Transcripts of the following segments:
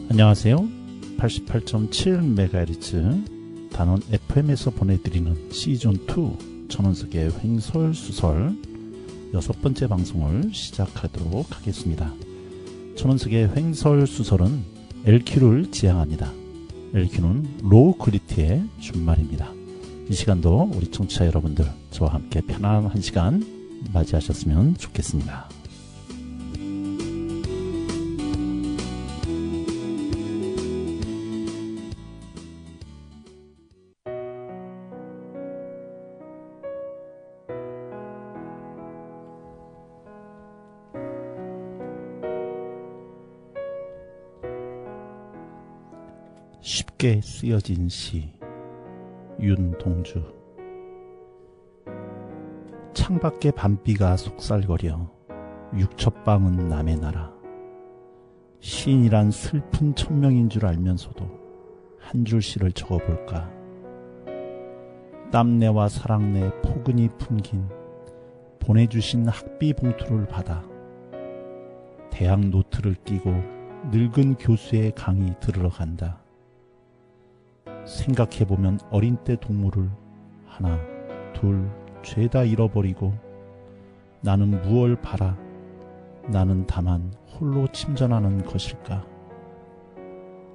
안녕하세요. 88.7MHz 단원 FM에서 보내드리는 시즌2 전원석의 횡설수설 6번째 방송을 시작하도록 하겠습니다. 전원석의 횡설수설은 LQ를 지향합니다. LQ는 로우 퀄리티의 준말입니다. 이 시간도 우리 청취자 여러분들 저와 함께 편안한 한 시간 맞이하셨으면 좋겠습니다. 쉽게 쓰여진 시 윤동주. 창밖에 밤비가 속살거려 육첩방은 남의 나라. 시인이란 슬픈 천명인 줄 알면서도 한 줄 시를 적어볼까. 땀내와 사랑내 포근히 풍긴 보내주신 학비 봉투를 받아 대학 노트를 끼고 늙은 교수의 강의 들으러 간다. 생각해보면 어린 때 동물을 하나, 둘, 죄다 잃어버리고 나는 무얼 바라 나는 다만 홀로 침전하는 것일까.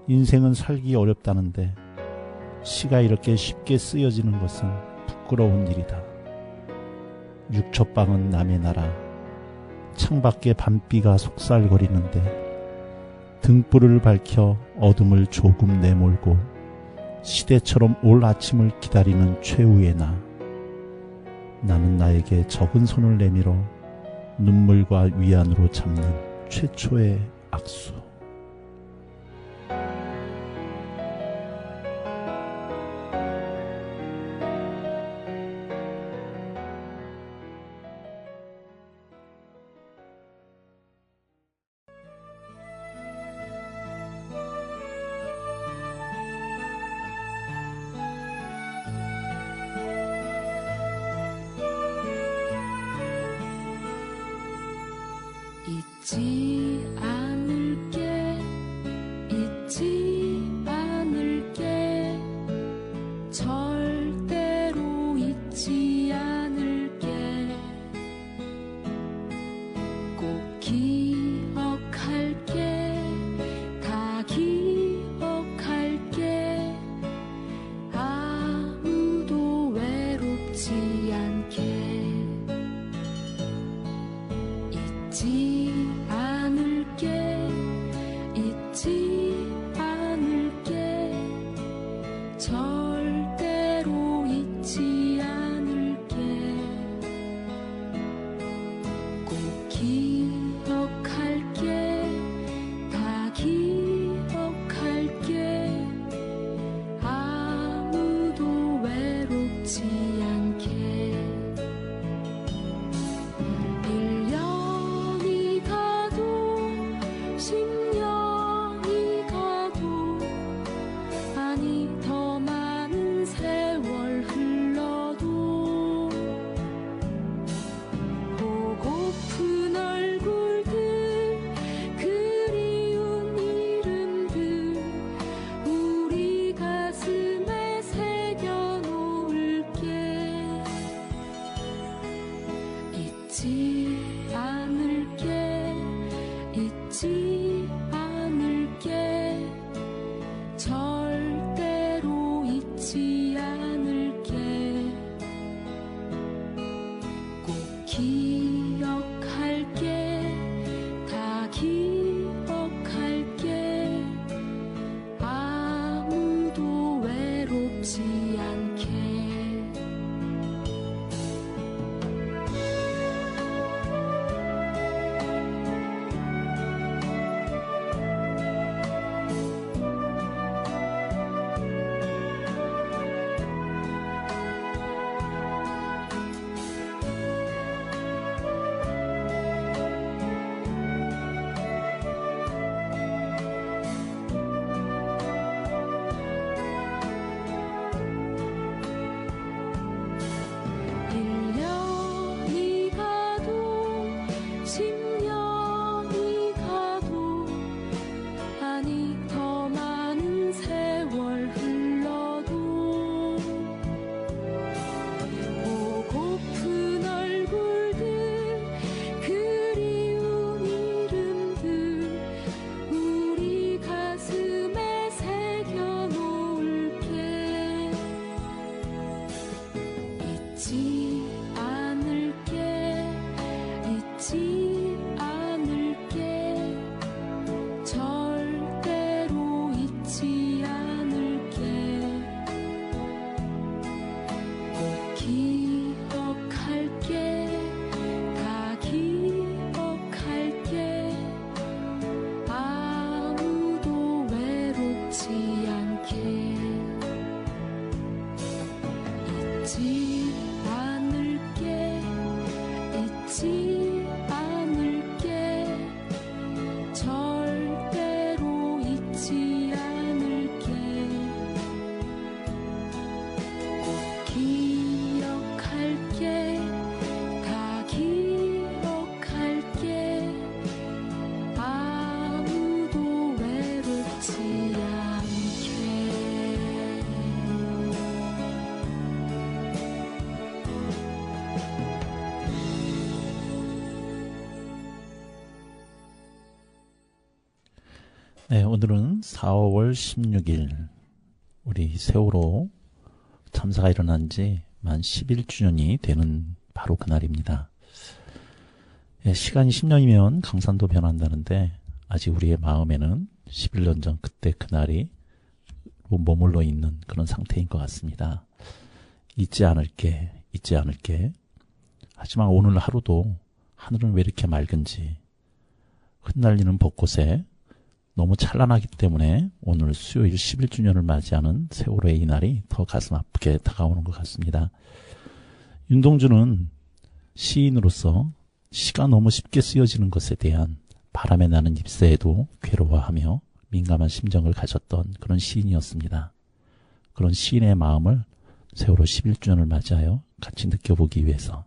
인생은 살기 어렵다는데 시가 이렇게 쉽게 쓰여지는 것은 부끄러운 일이다. 육첩방은 남의 나라. 창밖에 밤비가 속살거리는데 등불을 밝혀 어둠을 조금 내몰고 시대처럼 올 아침을 기다리는 최후의 나는 나에게 적은 손을 내밀어 눈물과 위안으로 잡는 최초의 악수. 잊지 않을게 절대로 잊지 않을게 꼭 기억할게 다 기억할게 아무도 외롭지 않게 잊지 않을게 네, 오늘은 4월 16일 우리 세월호 참사가 일어난 지 만 11주년이 되는 바로 그날입니다. 예, 시간이 10년이면 강산도 변한다는데 아직 우리의 마음에는 11년 전 그때 그날이 머물러 있는 그런 상태인 것 같습니다. 잊지 않을게. 하지만 오늘 하루도 하늘은 왜 이렇게 맑은지, 흩날리는 벚꽃에 너무 찬란하기 때문에 오늘 수요일 11주년을 맞이하는 세월호의 이날이 더 가슴 아프게 다가오는 것 같습니다. 윤동주는 시인으로서 시가 너무 쉽게 쓰여지는 것에 대한 바람에 나는 잎새에도 괴로워하며 민감한 심정을 가졌던 그런 시인이었습니다. 그런 시인의 마음을 세월호 11주년을 맞이하여 같이 느껴보기 위해서,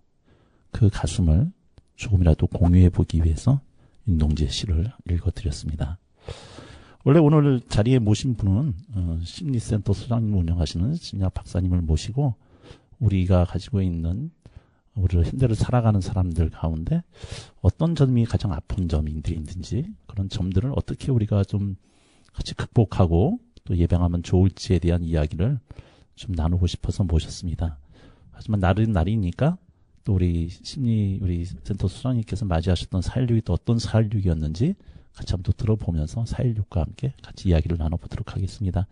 그 가슴을 조금이라도 공유해보기 위해서 윤동주의 시를 읽어드렸습니다. 원래 오늘 자리에 모신 분은 심리센터 소장님 운영하시는 심리학 박사님을 모시고 우리가 가지고 있는 우리를 현대를 살아가는 사람들 가운데 어떤 점이 가장 아픈 점인지 그런 점들을 어떻게 우리가 좀 같이 극복하고 또 예방하면 좋을지에 대한 이야기를 좀 나누고 싶어서 모셨습니다. 하지만 날이니까 또 우리 센터 소장님께서 맞이하셨던 4.16이 또 어떤 4.16이었는지 같이 한번 또 들어보면서 4.16과 함께 같이 이야기를 나눠보도록 하겠습니다.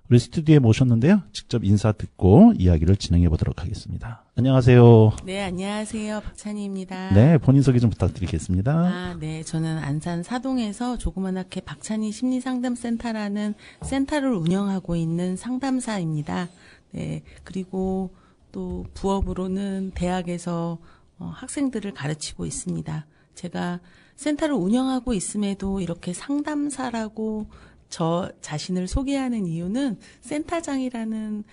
우리 스튜디오에 모셨는데요. 직접 인사 듣고 이야기를 진행해 보도록 하겠습니다. 안녕하세요. 네, 안녕하세요. 박찬희입니다. 네, 본인 소개 좀 부탁드리겠습니다. 네, 저는 안산 사동에서 조그만하게 박찬희 심리상담센터라는 센터를 운영하고 있는 상담사입니다. 네, 그리고 또 부업으로는 대학에서 학생들을 가르치고 있습니다. 제가 센터를 운영하고 있음에도 이렇게 상담사라고 저 자신을 소개하는 이유는 센터장이라는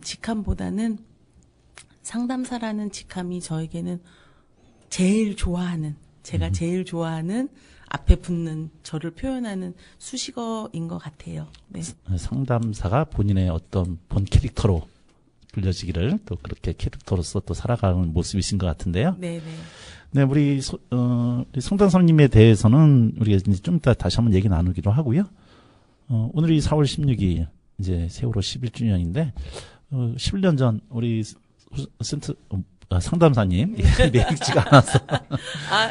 직함보다는 상담사라는 직함이 저에게는 제가 제일 좋아하는 앞에 붙는 저를 표현하는 수식어인 것 같아요. 네. 상담사가 본인의 어떤 본 캐릭터로 불려지기를 또 그렇게 캐릭터로서 또 살아가는 모습이신 것 같은데요. 네네. 네, 우리 성단사님에 대해서는 우리가 이제 좀 이따 다시 한번 얘기 나누기로 하고요. 오늘이 4월 16일 이제 세월호 11주년인데 11년 전 우리 상담사님 내익지가 않아서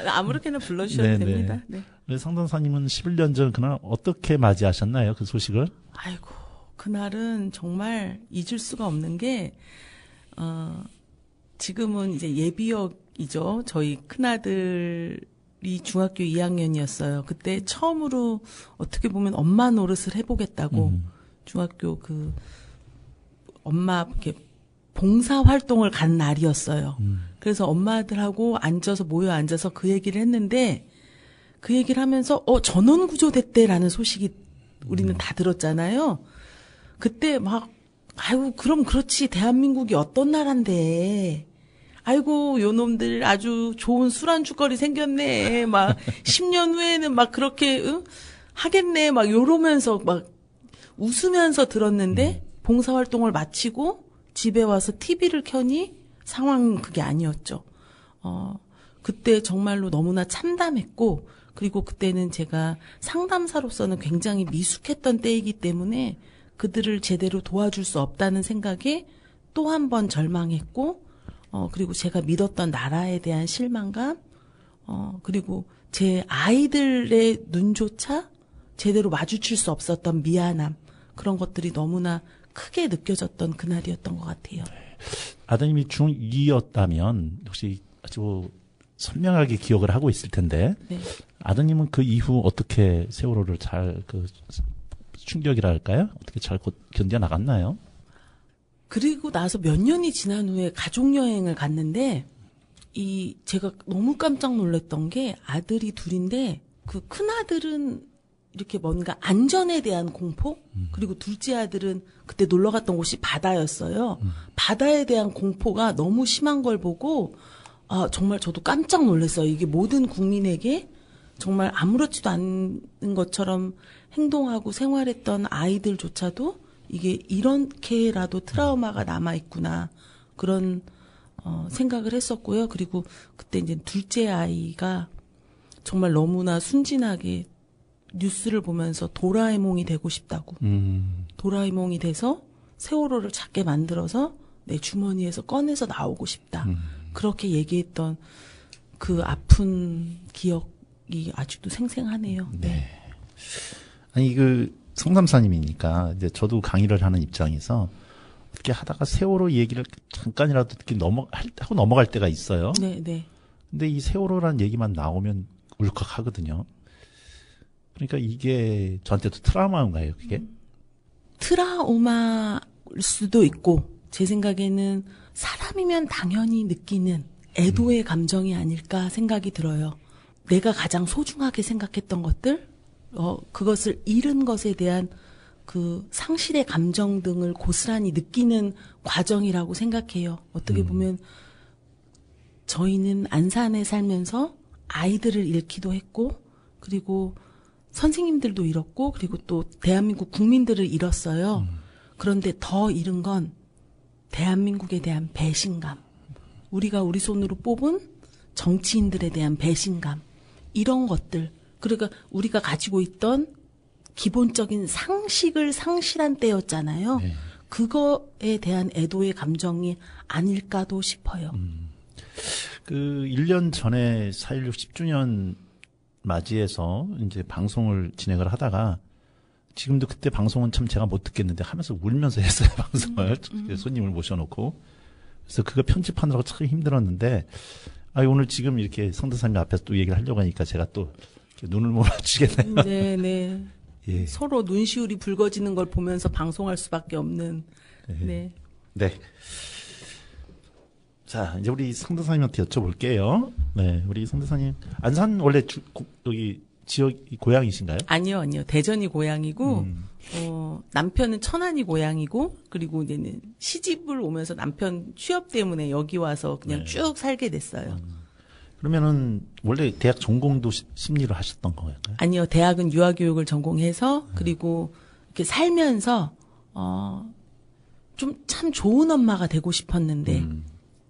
아무렇게나 불러주셔도 네네. 됩니다. 네. 우리 상담사님은 11년 전 그날 어떻게 맞이하셨나요? 그 소식을? 아이고, 그날은 정말 잊을 수가 없는 게 지금은 이제 예비역이죠. 저희 큰아들이 중학교 2학년이었어요. 그때 처음으로 어떻게 보면 엄마 노릇을 해보겠다고 중학교 엄마 이렇게 봉사 활동을 간 날이었어요. 그래서 엄마들하고 모여 앉아서 그 얘기를 했는데 그 얘기를 하면서 전원 구조됐대라는 소식이 우리는 다 들었잖아요. 그때 막 아이고 그럼 그렇지 대한민국이 어떤 나라인데 아이고 요놈들 아주 좋은 술안주거리 생겼네 막 10년 후에는 막 그렇게 하겠네 막 요러면서 막 웃으면서 들었는데 봉사활동을 마치고 집에 와서 TV를 켜니 상황은 그게 아니었죠. 그때 정말로 너무나 참담했고 그리고 그때는 제가 상담사로서는 굉장히 미숙했던 때이기 때문에 그들을 제대로 도와줄 수 없다는 생각에 또 한 번 절망했고 그리고 제가 믿었던 나라에 대한 실망감 그리고 제 아이들의 눈조차 제대로 마주칠 수 없었던 미안함 그런 것들이 너무나 크게 느껴졌던 그날이었던 것 같아요. 아드님이 중2였다면 혹시 아주 선명하게 기억을 하고 있을 텐데 네. 아드님은 그 이후 어떻게 세월호를 잘 충격이랄까요? 어떻게 잘 견뎌 나갔나요? 그리고 나서 몇 년이 지난 후에 가족여행을 갔는데 제가 너무 깜짝 놀랐던 게 아들이 둘인데 그 큰아들은 이렇게 뭔가 안전에 대한 공포 그리고 둘째 아들은 그때 놀러 갔던 곳이 바다였어요. 바다에 대한 공포가 너무 심한 걸 보고 정말 저도 깜짝 놀랐어요. 이게 모든 국민에게 정말 아무렇지도 않은 것처럼 행동하고 생활했던 아이들조차도 이게 이렇게라도 트라우마가 남아있구나. 그런, 생각을 했었고요. 그리고 그때 이제 둘째 아이가 정말 너무나 순진하게 뉴스를 보면서 도라에몽이 되고 싶다고. 도라에몽이 돼서 세월호를 작게 만들어서 내 주머니에서 꺼내서 나오고 싶다. 그렇게 얘기했던 그 아픈 기억이 아직도 생생하네요. 네. 아니, 성삼사님이니까, 이제 저도 강의를 하는 입장에서, 어떻게 하다가 세월호 얘기를 잠깐이라도 이렇게 하고 넘어갈 때가 있어요. 네, 네. 근데 이 세월호라는 얘기만 나오면 울컥하거든요. 그러니까 이게 저한테도 트라우마인가요, 그게? 트라우마일 수도 있고, 제 생각에는 사람이면 당연히 느끼는 애도의 감정이 아닐까 생각이 들어요. 내가 가장 소중하게 생각했던 것들, 그것을 잃은 것에 대한 그 상실의 감정 등을 고스란히 느끼는 과정이라고 생각해요. 어떻게 보면 저희는 안산에 살면서 아이들을 잃기도 했고, 그리고 선생님들도 잃었고, 그리고 또 대한민국 국민들을 잃었어요. 그런데 더 잃은 건 대한민국에 대한 배신감. 우리가 우리 손으로 뽑은 정치인들에 대한 배신감. 이런 것들. 그러니까 우리가 가지고 있던 기본적인 상식을 상실한 때였잖아요. 네. 그거에 대한 애도의 감정이 아닐까도 싶어요. 1년 전에 4.16 10주년 맞이해서 이제 방송을 진행을 하다가 지금도 그때 방송은 참 제가 못 듣겠는데 하면서 울면서 했어요, 방송을. 손님을 모셔놓고. 그래서 그거 편집하느라고 참 힘들었는데, 오늘 지금 이렇게 성대사님 앞에서 또 얘기를 하려고 하니까 제가 또 눈을 못 맞추겠네요. 네네. 예. 서로 눈시울이 붉어지는 걸 보면서 방송할 수밖에 없는. 네. 네. 자, 이제 우리 성대사님한테 여쭤볼게요. 네, 우리 성대사님. 안산 원래 여기 지역이 고향이신가요? 아니요. 대전이 고향이고, 남편은 천안이 고향이고, 그리고 이제는 시집을 오면서 남편 취업 때문에 여기 와서 그냥 쭉 살게 됐어요. 그러면은 원래 대학 전공도 심리를 하셨던 거예요? 아니요. 대학은 유아교육을 전공해서, 그리고 이렇게 살면서 좀 참 좋은 엄마가 되고 싶었는데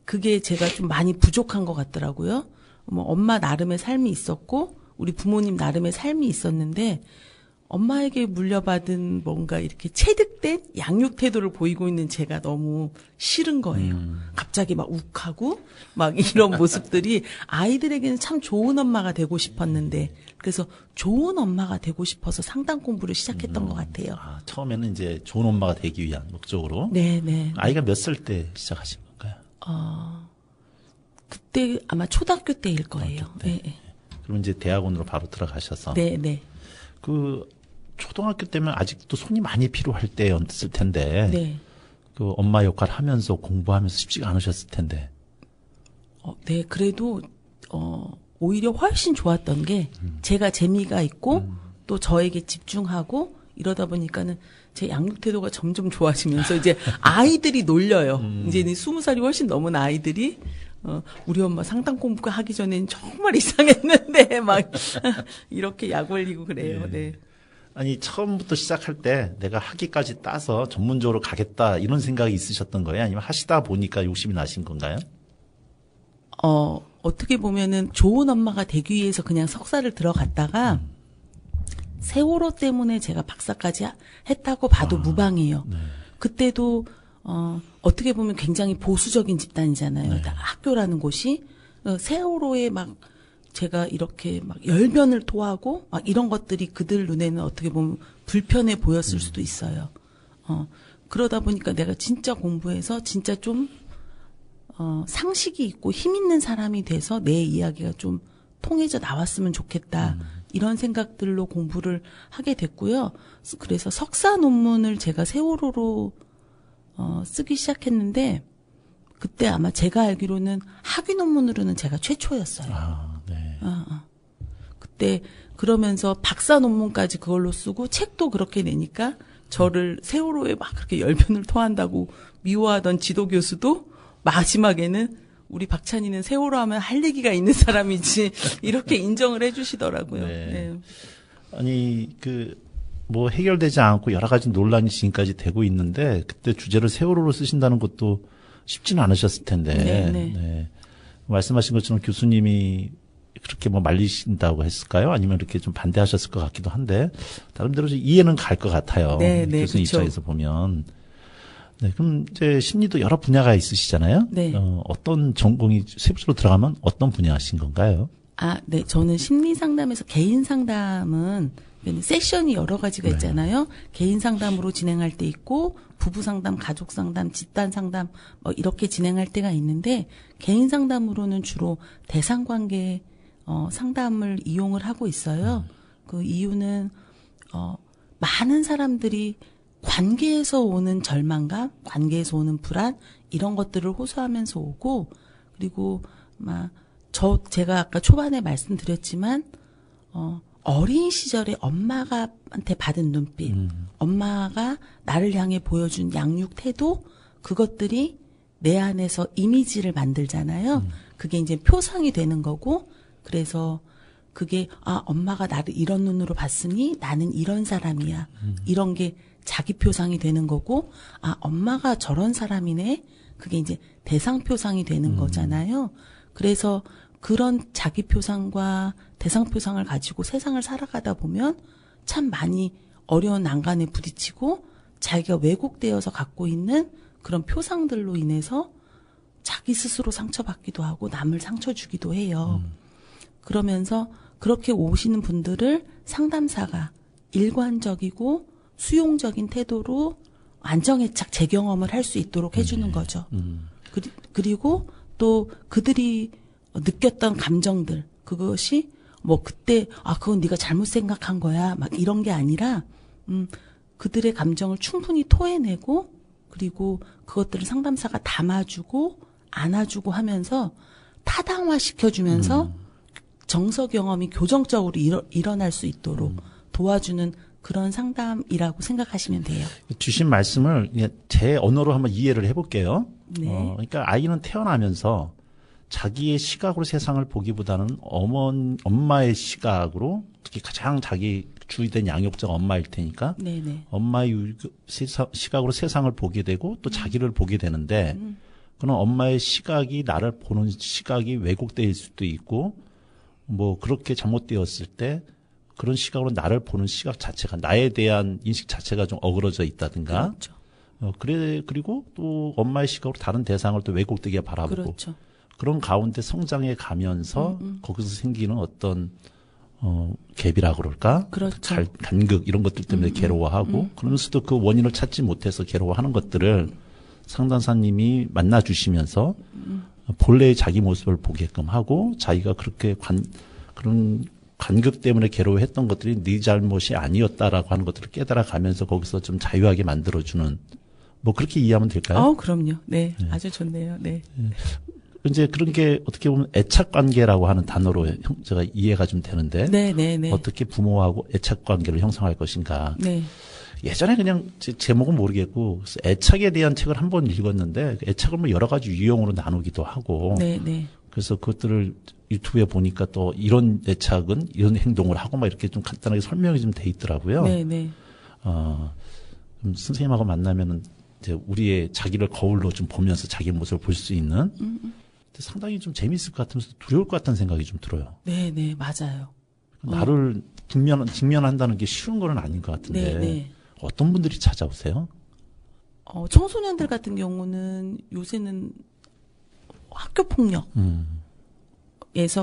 그게 제가 좀 많이 부족한 것 같더라고요. 엄마 나름의 삶이 있었고 우리 부모님 나름의 삶이 있었는데 엄마에게 물려받은 뭔가 이렇게 체득된 양육 태도를 보이고 있는 제가 너무 싫은 거예요. 갑자기 막 욱하고 막 이런 모습들이 아이들에게는 참 좋은 엄마가 되고 싶었는데 그래서 좋은 엄마가 되고 싶어서 상담 공부를 시작했던 것 같아요. 처음에는 이제 좋은 엄마가 되기 위한 목적으로. 네. 아이가 몇 살 때 시작하신 건가요? 그때 아마 초등학교 때일 거예요. 네. 그럼 이제 대학원으로 바로 들어가셔서. 네. 초등학교 때면 아직도 손이 많이 필요할 때였을 텐데. 네. 엄마 역할 하면서 공부하면서 쉽지가 않으셨을 텐데. 네, 그래도, 오히려 훨씬 좋았던 게, 제가 재미가 있고, 또 저에게 집중하고, 이러다 보니까는 제 양육 태도가 점점 좋아지면서 이제 아이들이 놀려요. 이제는 20살이 훨씬 넘은 아이들이, 우리 엄마 상담 공부가 하기 전엔 정말 이상했는데, 막, 이렇게 약 올리고 그래요. 네. 아니, 처음부터 시작할 때 내가 학위까지 따서 전문적으로 가겠다, 이런 생각이 있으셨던 거예요? 아니면 하시다 보니까 욕심이 나신 건가요? 어떻게 보면은 좋은 엄마가 되기 위해서 그냥 석사를 들어갔다가, 세월호 때문에 제가 박사까지 했다고 봐도 무방해요. 네. 그때도, 어떻게 보면 굉장히 보수적인 집단이잖아요. 네. 학교라는 곳이. 세월호에 막, 제가 이렇게 막 열변을 토하고 막 이런 것들이 그들 눈에는 어떻게 보면 불편해 보였을 수도 있어요. 그러다 보니까 내가 진짜 공부해서 진짜 좀, 상식이 있고 힘 있는 사람이 돼서 내 이야기가 좀 통해져 나왔으면 좋겠다. 이런 생각들로 공부를 하게 됐고요. 그래서 석사 논문을 제가 세월호로, 쓰기 시작했는데 그때 아마 제가 알기로는 학위 논문으로는 제가 최초였어요. 네. 그때 그러면서 박사 논문까지 그걸로 쓰고 책도 그렇게 내니까 저를 세월호에 막 그렇게 열변을 토한다고 미워하던 지도 교수도 마지막에는 우리 박찬희는 세월호 하면 할 얘기가 있는 사람이지 이렇게 인정을 해주시더라고요. 네. 아니 해결되지 않고 여러 가지 논란이 지금까지 되고 있는데 그때 주제를 세월호로 쓰신다는 것도 쉽지는 않으셨을 텐데. 네. 말씀하신 것처럼 교수님이 그렇게 뭐 말리신다고 했을까요? 아니면 이렇게 좀 반대하셨을 것 같기도 한데 나름대로 이해는 갈 것 같아요. 네, 네, 교수님 그쵸. 입장에서 보면. 네, 그럼 이제 심리도 여러 분야가 있으시잖아요. 네. 어떤 전공이 세부적으로 들어가면 어떤 분야신 건가요? 네. 저는 심리 상담에서 개인 상담은 세션이 여러 가지가 네. 있잖아요. 개인 상담으로 진행할 때 있고 부부 상담, 가족 상담, 집단 상담 뭐 이렇게 진행할 때가 있는데 개인 상담으로는 주로 대상 관계 상담을 이용을 하고 있어요. 그 이유는 많은 사람들이 관계에서 오는 절망감, 관계에서 오는 불안 이런 것들을 호소하면서 오고 그리고 제가 아까 초반에 말씀드렸지만 어린 시절에 엄마가한테 받은 눈빛, 엄마가 나를 향해 보여준 양육 태도 그것들이 내 안에서 이미지를 만들잖아요. 그게 이제 표상이 되는 거고 그래서 그게 엄마가 나를 이런 눈으로 봤으니 나는 이런 사람이야. 이런 게 자기 표상이 되는 거고 엄마가 저런 사람이네. 그게 이제 대상 표상이 되는 거잖아요. 그래서 그런 자기 표상과 대상 표상을 가지고 세상을 살아가다 보면 참 많이 어려운 난간에 부딪히고 자기가 왜곡되어서 갖고 있는 그런 표상들로 인해서 자기 스스로 상처받기도 하고 남을 상처 주기도 해요. 그러면서 그렇게 오시는 분들을 상담사가 일관적이고 수용적인 태도로 안정애착 재경험을 할 수 있도록 해주는 거죠. 그리고 또 그들이 느꼈던 감정들 그것이 뭐 그때 그건 네가 잘못 생각한 거야 막 이런 게 아니라 그들의 감정을 충분히 토해내고 그리고 그것들을 상담사가 담아주고 안아주고 하면서 타당화 시켜주면서 정서 경험이 교정적으로 일어날 수 있도록 도와주는 그런 상담이라고 생각하시면 돼요. 주신 말씀을 그냥 제 언어로 한번 이해를 해볼게요. 네. 그러니까 아이는 태어나면서 자기의 시각으로 세상을 보기보다는 엄마의 시각으로 특히 가장 자기 주의된 양육자가 엄마일 테니까 네네. 엄마의 시각으로 세상을 보게 되고 또 자기를 보게 되는데 그는 엄마의 시각이 나를 보는 시각이 왜곡될 수도 있고 뭐 그렇게 잘못되었을 때 그런 시각으로 나를 보는 시각 자체가 나에 대한 인식 자체가 좀 어그러져 있다든가 그렇죠. 그리고 또 엄마의 시각으로 다른 대상을 또 왜곡되게 바라보고 그렇죠. 그런 가운데 성장해 가면서 거기서 생기는 어떤 갭이라 그럴까? 그렇죠. 간극 이런 것들 때문에 괴로워하고 그러면서도 그 원인을 찾지 못해서 괴로워하는 것들을 상담사님이 만나주시면서 본래의 자기 모습을 보게끔 하고 자기가 그렇게 그런 간극 때문에 괴로워했던 것들이 네 잘못이 아니었다라고 하는 것들을 깨달아가면서 거기서 좀 자유하게 만들어주는 뭐 그렇게 이해하면 될까요? 그럼요. 네. 아주 좋네요. 네. 이제 그런 게 어떻게 보면 애착 관계라고 하는 단어로 제가 이해가 좀 되는데 네. 어떻게 부모하고 애착 관계를 형성할 것인가. 네. 예전에 그냥 제목은 모르겠고 그래서 애착에 대한 책을 한 번 읽었는데 애착을 뭐 여러 가지 유형으로 나누기도 하고 네. 그래서 그것들을 유튜브에 보니까 또 이런 애착은 이런 행동을 하고 막 이렇게 좀 간단하게 설명이 좀 돼 있더라고요. 네. 그럼 선생님하고 만나면은 이제 우리의 자기를 거울로 좀 보면서 자기 모습을 볼 수 있는 상당히 좀 재미있을 것 같으면서 두려울 것 같다는 생각이 좀 들어요. 네, 맞아요. 나를 직면한다는 게 쉬운 건 아닌 것 같은데 네. 어떤 분들이 찾아오세요? 청소년들 같은 경우는 요새는 학교 폭력에서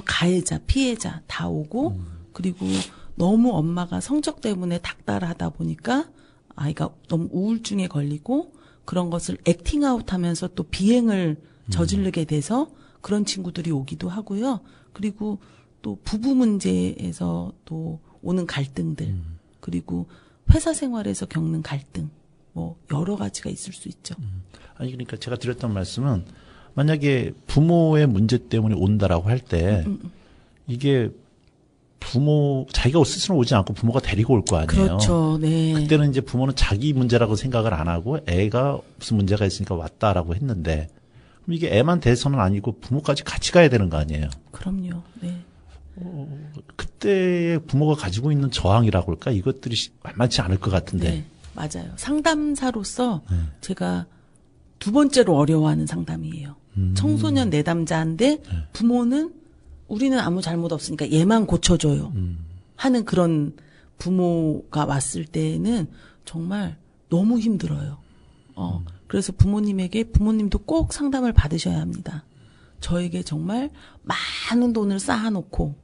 가해자, 피해자 다 오고 그리고 너무 엄마가 성적 때문에 닥달하다 보니까 아이가 너무 우울증에 걸리고 그런 것을 액팅아웃 하면서 또 비행을 저지르게 돼서 그런 친구들이 오기도 하고요. 그리고 또 부부 문제에서 또 오는 갈등들 그리고 회사 생활에서 겪는 갈등 뭐 여러 가지가 있을 수 있죠. 아니 그러니까 제가 드렸던 말씀은 만약에 부모의 문제 때문에 온다라고 할 때 이게 자기가 스스로 오지 않고 부모가 데리고 올 거 아니에요. 그렇죠. 네. 그때는 이제 부모는 자기 문제라고 생각을 안 하고 애가 무슨 문제가 있으니까 왔다라고 했는데 그럼 이게 애만 대해서는 아니고 부모까지 같이 가야 되는 거 아니에요. 그럼요. 네. 그때의 부모가 가지고 있는 저항이라고 할까 이것들이 만만치 않을 것 같은데. 네, 맞아요. 상담사로서 제가 두 번째로 어려워하는 상담이에요. 청소년 내담자인데 부모는 우리는 아무 잘못 없으니까 얘만 고쳐줘요. 하는 그런 부모가 왔을 때는 정말 너무 힘들어요. 그래서 부모님도 꼭 상담을 받으셔야 합니다. 저에게 정말 많은 돈을 쌓아놓고,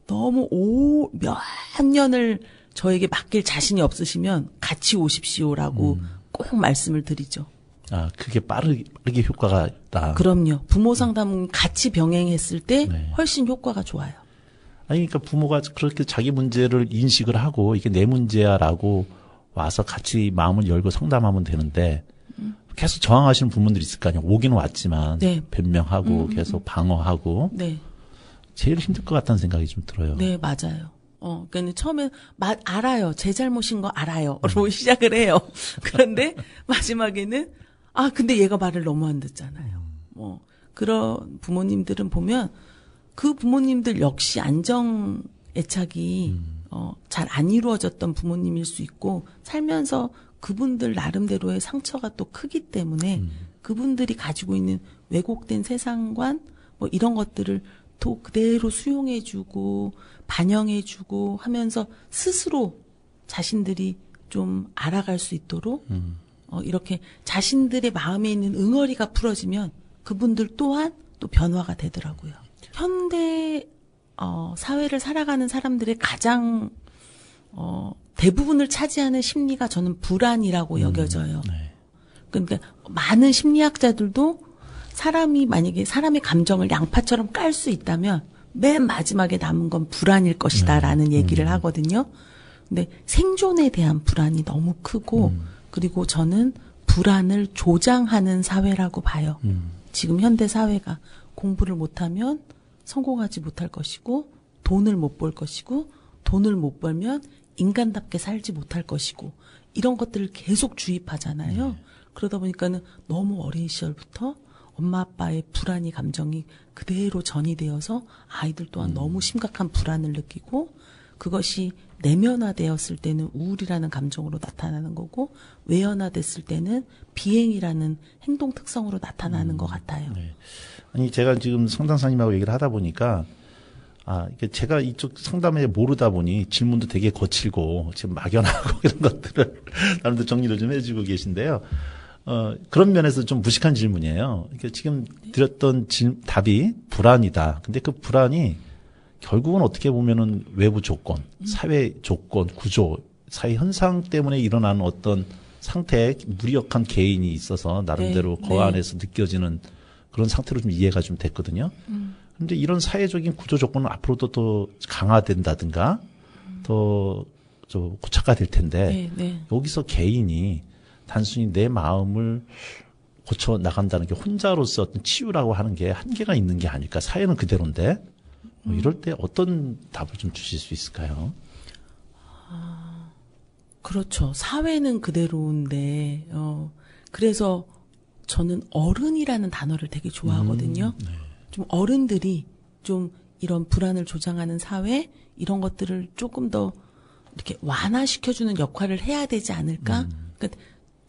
너무 몇 년을 저에게 맡길 자신이 없으시면 같이 오십시오라고 꼭 말씀을 드리죠. 아, 그게 빠르게 효과가 있다. 그럼요. 부모 상담은 같이 병행했을 때 네. 훨씬 효과가 좋아요. 아니, 그러니까 부모가 그렇게 자기 문제를 인식을 하고 이게 내 문제야라고 와서 같이 마음을 열고 상담하면 되는데 계속 저항하시는 부모들이 있을 거 아니에요. 오기는 왔지만 네. 변명하고 계속 방어하고 네. 제일 힘들 것 같다는 생각이 좀 들어요. 네, 맞아요. 그러니까 처음에 알아요. 제 잘못인 거 알아요.로 시작을 해요. 그런데 마지막에는 근데 얘가 말을 너무 안 듣잖아요. 그런 부모님들은 보면 그 부모님들 역시 안정 애착이 잘 안 이루어졌던 부모님일 수 있고 살면서 그분들 나름대로의 상처가 또 크기 때문에 그분들이 가지고 있는 왜곡된 세상관 뭐 이런 것들을 또 그대로 수용해주고 반영해주고 하면서 스스로 자신들이 좀 알아갈 수 있도록 이렇게 자신들의 마음에 있는 응어리가 풀어지면 그분들 또한 또 변화가 되더라고요. 현대 사회를 살아가는 사람들의 가장 대부분을 차지하는 심리가 저는 불안이라고 여겨져요. 네. 그러니까 많은 심리학자들도 만약에 사람의 감정을 양파처럼 깔 수 있다면 맨 마지막에 남은 건 불안일 것이다라는 얘기를 하거든요. 근데 생존에 대한 불안이 너무 크고 그리고 저는 불안을 조장하는 사회라고 봐요. 지금 현대 사회가 공부를 못하면 성공하지 못할 것이고 돈을 못 벌 것이고 돈을 못 벌면 인간답게 살지 못할 것이고 이런 것들을 계속 주입하잖아요. 그러다 보니까는 너무 어린 시절부터 엄마 아빠의 불안이 감정이 그대로 전이되어서 아이들 또한 너무 심각한 불안을 느끼고 그것이 내면화되었을 때는 우울이라는 감정으로 나타나는 거고 외연화됐을 때는 비행이라는 행동 특성으로 나타나는 것 같아요. 네. 아니 제가 지금 상담사님하고 얘기를 하다 보니까 이게 제가 이쪽 상담에 모르다 보니 질문도 되게 거칠고 지금 막연하고 이런 것들을 나름대로 정리를 좀 해주고 계신데요. 그런 면에서 좀 무식한 질문이에요. 그러니까 지금 드렸던 답이 불안이다. 근데 그 불안이 결국은 어떻게 보면은 외부 조건, 사회 조건, 구조, 사회 현상 때문에 일어나는 어떤 상태에 무력한 개인이 있어서 나름대로 그 안에서 느껴지는 그런 상태로 좀 이해가 좀 됐거든요. 그런데 이런 사회적인 구조 조건은 앞으로도 더 강화된다든가 더 고착화될 텐데 여기서 개인이 단순히 내 마음을 고쳐 나간다는 게 혼자로서 어떤 치유라고 하는 게 한계가 있는 게 아닐까. 사회는 그대로인데 이럴 때 어떤 답을 좀 주실 수 있을까요? 그렇죠. 사회는 그대로인데 그래서 저는 어른이라는 단어를 되게 좋아하거든요. 좀 어른들이 좀 이런 불안을 조장하는 사회 이런 것들을 조금 더 이렇게 완화시켜주는 역할을 해야 되지 않을까? 그러니까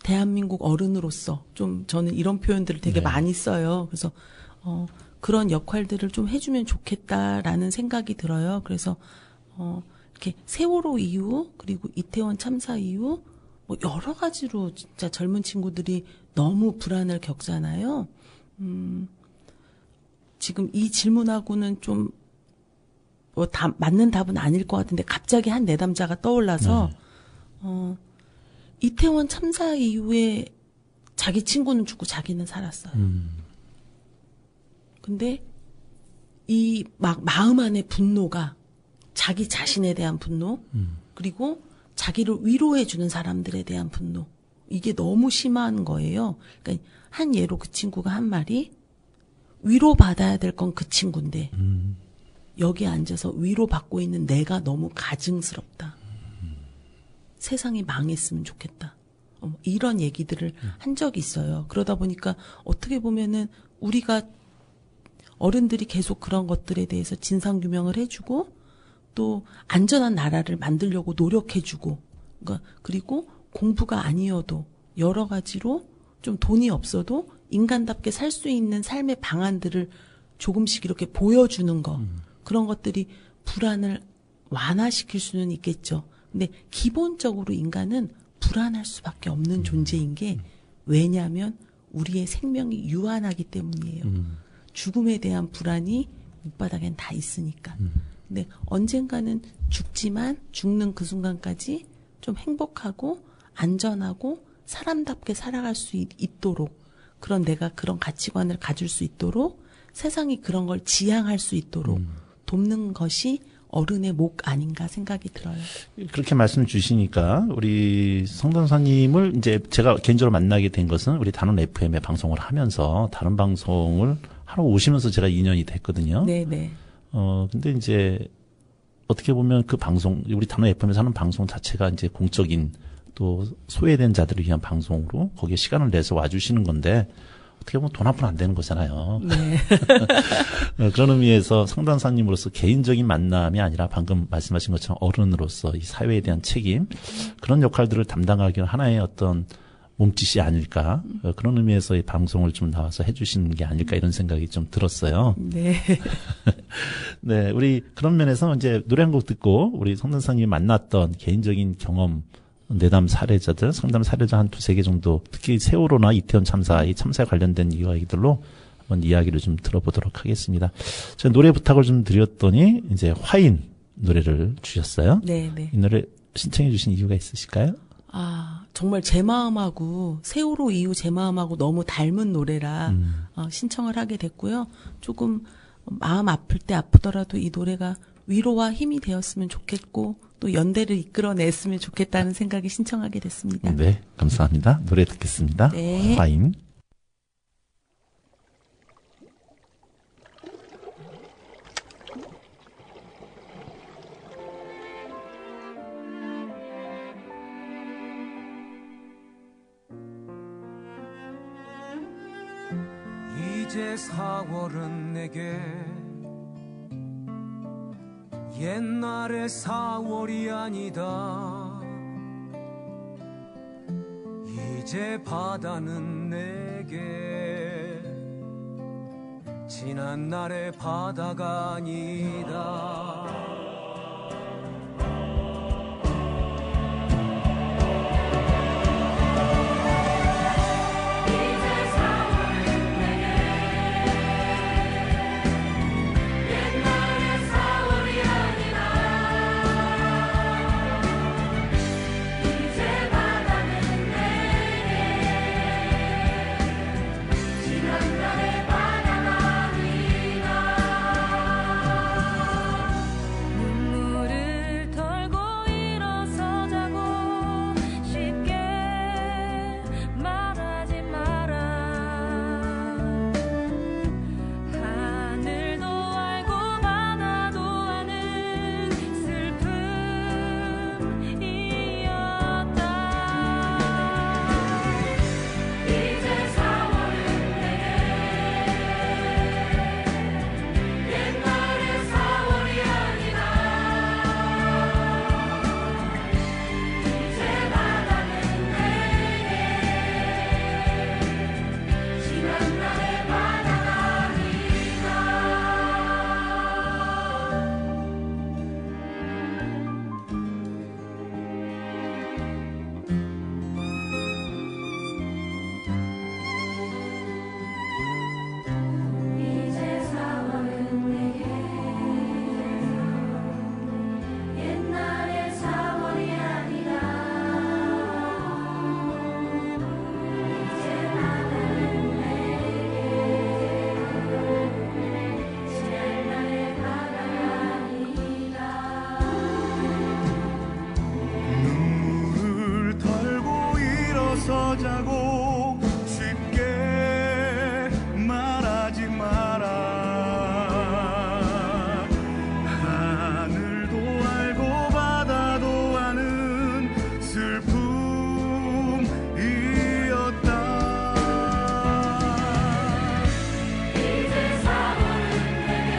대한민국 어른으로서 좀 저는 이런 표현들을 되게 많이 써요. 그래서 그런 역할들을 좀 해주면 좋겠다라는 생각이 들어요. 그래서 이렇게 세월호 이후 그리고 이태원 참사 이후 뭐 여러 가지로 진짜 젊은 친구들이 너무 불안을 겪잖아요. 지금 이 질문하고는 좀 맞는 답은 아닐 것 같은데 갑자기 한 내담자가 떠올라서 이태원 참사 이후에 자기 친구는 죽고 자기는 살았어요. 근데 이 마음 안의 분노가 자기 자신에 대한 분노 그리고 자기를 위로해주는 사람들에 대한 분노 이게 너무 심한 거예요. 그러니까 한 예로 그 친구가 한 말이 위로받아야 될 건 그 친구인데 여기 앉아서 위로받고 있는 내가 너무 가증스럽다. 세상이 망했으면 좋겠다. 이런 얘기들을 한 적이 있어요. 그러다 보니까 어떻게 보면은 우리가 어른들이 계속 그런 것들에 대해서 진상규명을 해주고 또 안전한 나라를 만들려고 노력해주고 그러니까 그리고 공부가 아니어도 여러 가지로 좀 돈이 없어도 인간답게 살 수 있는 삶의 방안들을 조금씩 이렇게 보여주는 거 그런 것들이 불안을 완화시킬 수는 있겠죠. 근데 기본적으로 인간은 불안할 수밖에 없는 존재인 게 왜냐하면 우리의 생명이 유한하기 때문이에요. 죽음에 대한 불안이 밑바닥엔 다 있으니까. 근데 언젠가는 죽지만 죽는 그 순간까지 좀 행복하고 안전하고 사람답게 살아갈 수 있도록 그런 내가 그런 가치관을 가질 수 있도록 세상이 그런 걸 지향할 수 있도록 돕는 것이 어른의 목 아닌가 생각이 들어요. 그렇게 말씀 주시니까 우리 성전사님을 이제 제가 개인적으로 만나게 된 것은 우리 단원 FM에 방송을 하면서 다른 방송을 하러 오시면서 제가 인연이 됐거든요. 네네. 근데 이제 어떻게 보면 그 방송, 우리 단원 FM에서 하는 방송 자체가 이제 공적인 또 소외된 자들을 위한 방송으로 거기에 시간을 내서 와주시는 건데 어떻게 보면 돈 한 푼 안 되는 거잖아요. 네. 그런 의미에서 성단사님으로서 개인적인 만남이 아니라 방금 말씀하신 것처럼 어른으로서 이 사회에 대한 책임 그런 역할들을 담당하기 위한 하나의 어떤 몸짓이 아닐까 그런 의미에서 이 방송을 좀 나와서 해주시는 게 아닐까 이런 생각이 좀 들었어요. 네. 네, 우리 그런 면에서 이제 노래 한 곡 듣고 우리 성단사님이 만났던 개인적인 경험 내담 사례자들, 상담 사례자 한 두세 개 정도, 특히 세월호나 이태원 참사, 이 참사에 관련된 이야기들로 한번 이야기를 좀 들어보도록 하겠습니다. 제가 노래 부탁을 좀 드렸더니, 이제 화인 노래를 주셨어요. 네네. 이 노래 신청해 주신 이유가 있으실까요? 정말 제 마음하고, 세월호 이후 제 마음하고 너무 닮은 노래라, 신청을 하게 됐고요. 조금 마음 아플 때 아프더라도 이 노래가 위로와 힘이 되었으면 좋겠고, 또 연대를 이끌어냈으면 좋겠다는 생각이 신청하게 됐습니다. 네, 감사합니다. 노래 듣겠습니다. 네. 화인. 이제 4월은 내게 옛날의 4월이 아니다. 이제 바다는 내게 지난 날의 바다가 아니다. 자고 쉽게 말하지 마라. 하늘도 알고 바다도 아는 슬픔이었다. 이제 4월은 내게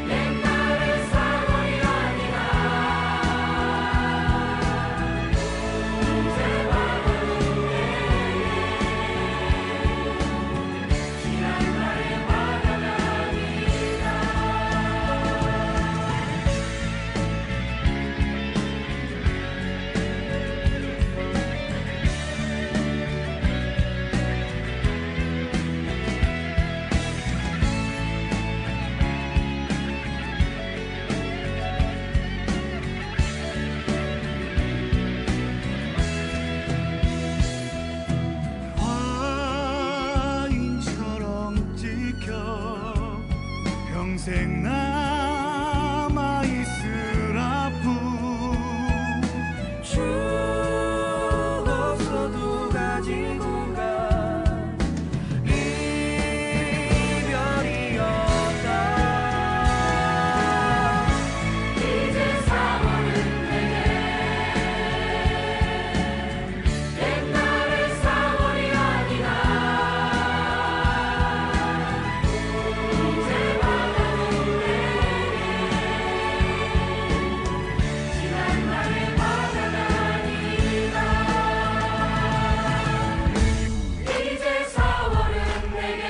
옛날의 4월이 아니라 아직 남아있으라 뿐 죽었어도 가지고 가 이별이었다. 이제 사월은 내게 옛날의 사월이 아니라 이제 바다는 내게 지난 날의 바다가 아니다. 이제 사월은 내게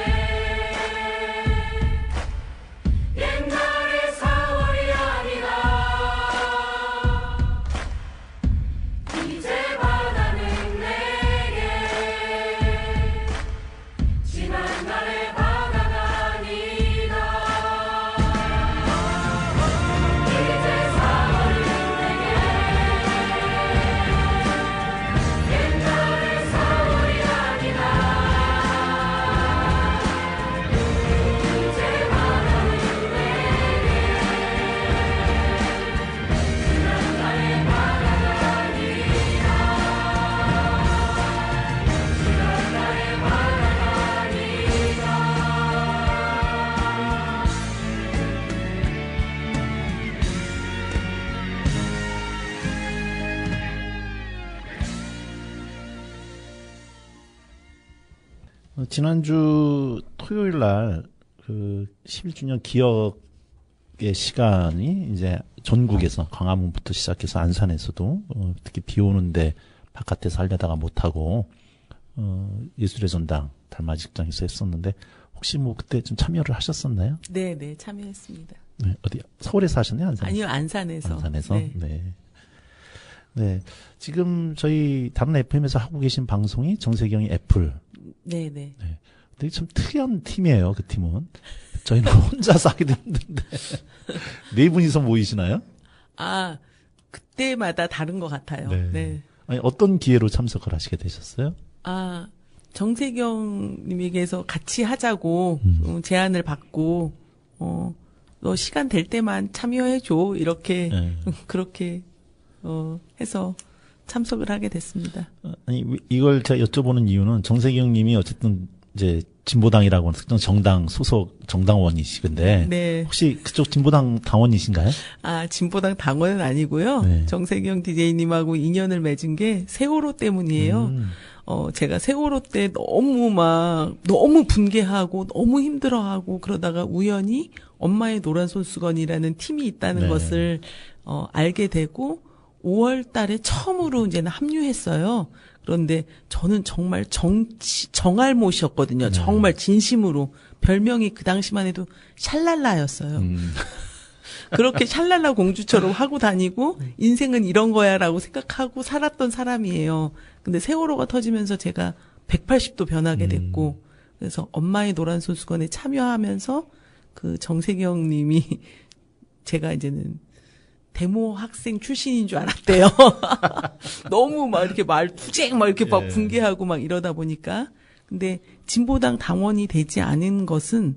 옛날의 사월이 아니라 이제 바다는 내게 지난 날의 바다가 아니다. 이제 사월은 내게 옛날의 사월이 아니라 이제 바다는 내게 지난 날의 바다가 아니라 지난 날의 바다가 아니라. 지난주 토요일 날 그 11주년 기억의 시간이 이제 전국에서 광화문부터 시작해서 안산에서도 특히 비 오는데 바깥에서 하려다가 못하고 예술의 전당 달맞이극장에서 했었는데 혹시 뭐 그때 좀 참여를 하셨었나요? 네, 네, 참여했습니다. 네, 어디 서울에서 하셨나요? 안산? 아니요, 안산에서. 안산에서. 네. 네. 네. 지금 저희 다른 FM에서 하고 계신 방송이 정세경의 애플. 네, 네. 되게 참 특이한 팀이에요, 그 팀은. 저희는 혼자서 하기도 힘든데. 네 분이서 모이시나요? 아, 그때마다 다른 것 같아요. 네. 네. 아니, 어떤 기회로 참석을 하시게 되셨어요? 아, 정세경 님에게서 같이 하자고 제안을 받고, 너 시간 될 때만 참여해줘. 이렇게, 네. 그렇게, 해서 참석을 하게 됐습니다. 아니, 이걸 제가 여쭤보는 이유는 정세경 님이 어쨌든 이제 진보당이라고 하는 특정 정당 소속 정당원이시근데. 네. 혹시 그쪽 진보당 당원이신가요? 아, 진보당 당원은 아니고요. 네. 정세경 DJ님하고 인연을 맺은 게 세월호 때문이에요. 제가 세월호 때 너무 분개하고 너무 힘들어하고 그러다가 우연히 엄마의 노란 손수건이라는 팀이 있다는 네. 것을, 알게 되고 5월 달에 처음으로 이제는 합류했어요. 그런데 저는 정말 정알못이었거든요. 네. 정말 진심으로. 별명이 그 당시만 해도 샬랄라였어요. 그렇게 샬랄라 공주처럼 하고 다니고 인생은 이런 거야라고 생각하고 살았던 사람이에요. 근데 세월호가 터지면서 제가 180도 변하게 됐고 그래서 엄마의 노란 손수건에 참여하면서 그 정세경 님이 제가 이제는 데모 학생 출신인 줄 알았대요. 너무 막 이렇게 말투쟁 막 이렇게 막 분개하고 막 이러다 보니까. 근데 진보당 당원이 되지 않은 것은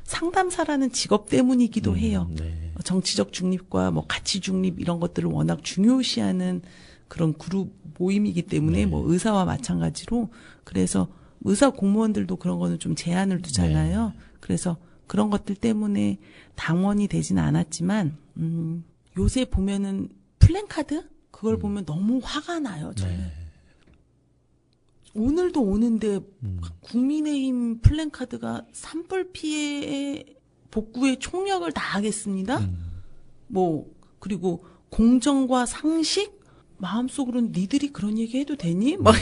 상담사라는 직업 때문이기도 해요. 네. 정치적 중립과 뭐 가치 중립 이런 것들을 워낙 중요시하는 그런 그룹 모임이기 때문에 네. 뭐 의사와 마찬가지로 그래서 의사 공무원들도 그런 거는 좀 제한을 두잖아요. 그래서 그런 것들 때문에 당원이 되진 않았지만 요새 보면은 플랜카드 그걸 보면 너무 화가 나요. 저는. 네. 오늘도 오는데 국민의힘 플랜카드가 산불 피해 복구에 총력을 다하겠습니다. 뭐 그리고 공정과 상식 마음속으로는 니들이 그런 얘기 해도 되니? 막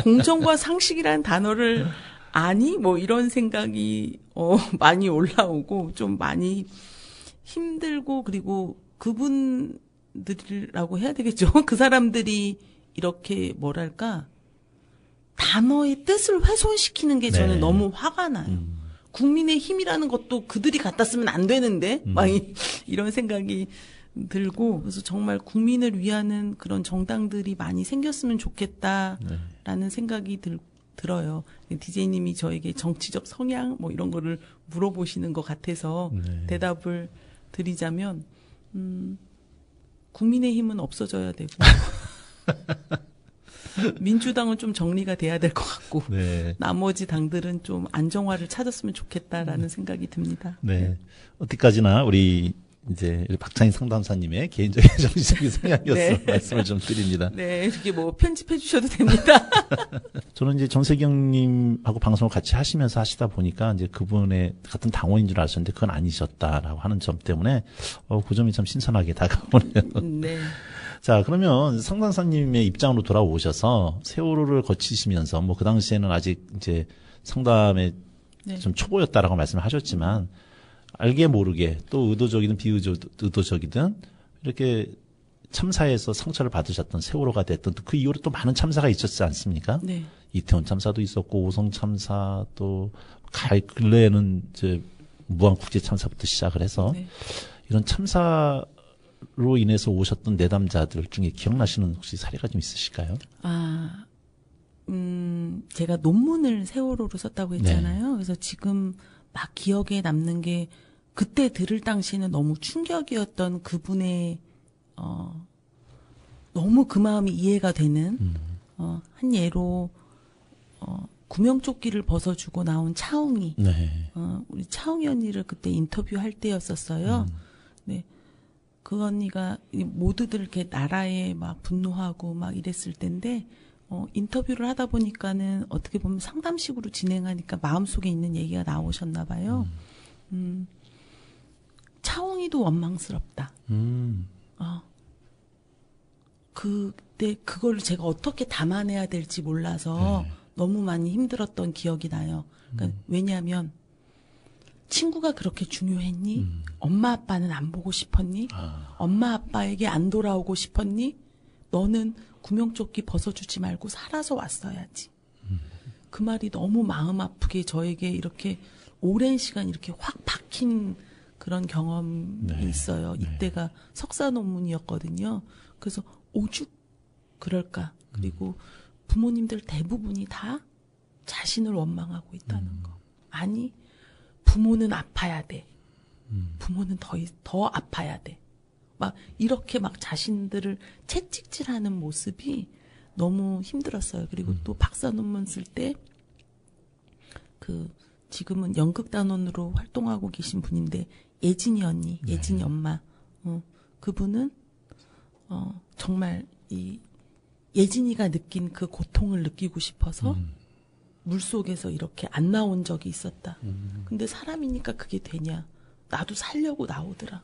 공정과 상식이라는 단어를 아니? 뭐 이런 생각이 많이 올라오고 좀 많이 힘들고 그리고 그분들이라고 해야 되겠죠. 그 사람들이 이렇게 뭐랄까 단어의 뜻을 훼손시키는 게 저는 네. 너무 화가 나요. 국민의 힘이라는 것도 그들이 갖다 쓰면 안 되는데 막 이런 생각이 들고 그래서 정말 국민을 위하는 그런 정당들이 많이 생겼으면 좋겠다라는 생각이 들어요. DJ님이 저에게 정치적 성향 뭐 이런 거를 물어보시는 것 같아서 네. 대답을 드리자면 국민의힘은 없어져야 되고 민주당은 좀 정리가 돼야 될 것 같고 네. 나머지 당들은 좀 안정화를 찾았으면 좋겠다라는 생각이 듭니다. 네. 어디까지나 우리 이제 박찬희 상담사님의 개인적인 정치적인 성향이었어 네. 말씀을 좀 드립니다. 네, 이렇게 뭐 편집해 주셔도 됩니다. 저는 이제 정세경님하고 방송을 같이 하시면서 하시다 보니까 이제 그분의 같은 당원인 줄 아셨는데 그건 아니셨다라고 하는 점 때문에 그 점이 참 신선하게 다가오네요. 네. 자, 그러면 상담사님의 입장으로 돌아오셔서 세월호를 거치시면서 뭐 그 당시에는 아직 이제 상담에 네. 좀 초보였다라고 말씀을 하셨지만 알게 모르게 또 의도적이든 비의도적이든 이렇게 참사에서 상처를 받으셨던 세월호가 됐던 또 그 이후로 또 많은 참사가 있었지 않습니까? 네. 이태원 참사도 있었고 오송 참사 또 근래에는 이제 무한 국제 참사부터 시작을 해서 네. 이런 참사로 인해서 오셨던 내담자들 중에 기억나시는 혹시 사례가 좀 있으실까요? 아, 제가 논문을 세월호로 썼다고 했잖아요. 그래서 지금 막 기억에 남는 게 그때 들을 당시에는 너무 충격이었던 그분의 너무 그 마음이 이해가 되는 한 예로 구명조끼를 벗어주고 나온 차웅이 네. 우리 차웅이 언니를 그때 인터뷰할 때였었어요. 네. 그 언니가 모두들 이렇게 나라에 막 분노하고 막 이랬을 때인데 인터뷰를 하다 보니까는 어떻게 보면 상담식으로 진행하니까 마음속에 있는 얘기가 나오셨나 봐요. 차웅이도 원망스럽다. 그때 그걸 제가 어떻게 담아내야 될지 몰라서 너무 많이 힘들었던 기억이 나요. 그러니까 왜냐하면 친구가 그렇게 중요했니? 엄마 아빠는 안 보고 싶었니? 엄마 아빠에게 안 돌아오고 싶었니? 너는 구명조끼 벗어주지 말고 살아서 왔어야지. 그 말이 너무 마음 아프게 저에게 이렇게 오랜 시간 이렇게 확 박힌 그런 경험이 네. 있어요. 네. 이때가 석사 논문이었거든요. 그래서 오죽 그럴까. 그리고 부모님들 대부분이 다 자신을 원망하고 있다는 거. 아니, 부모는 아파야 돼. 부모는 더 아파야 돼. 막 이렇게 막 자신들을 채찍질하는 모습이 너무 힘들었어요. 그리고 또 박사 논문 쓸 때 지금은 연극단원으로 활동하고 계신 분인데 예진이 언니, 예진이 엄마, 그분은 정말 이 예진이가 느낀 그 고통을 느끼고 싶어서 물속에서 이렇게 안 나온 적이 있었다. 근데 사람이니까 그게 되냐? 나도 살려고 나오더라.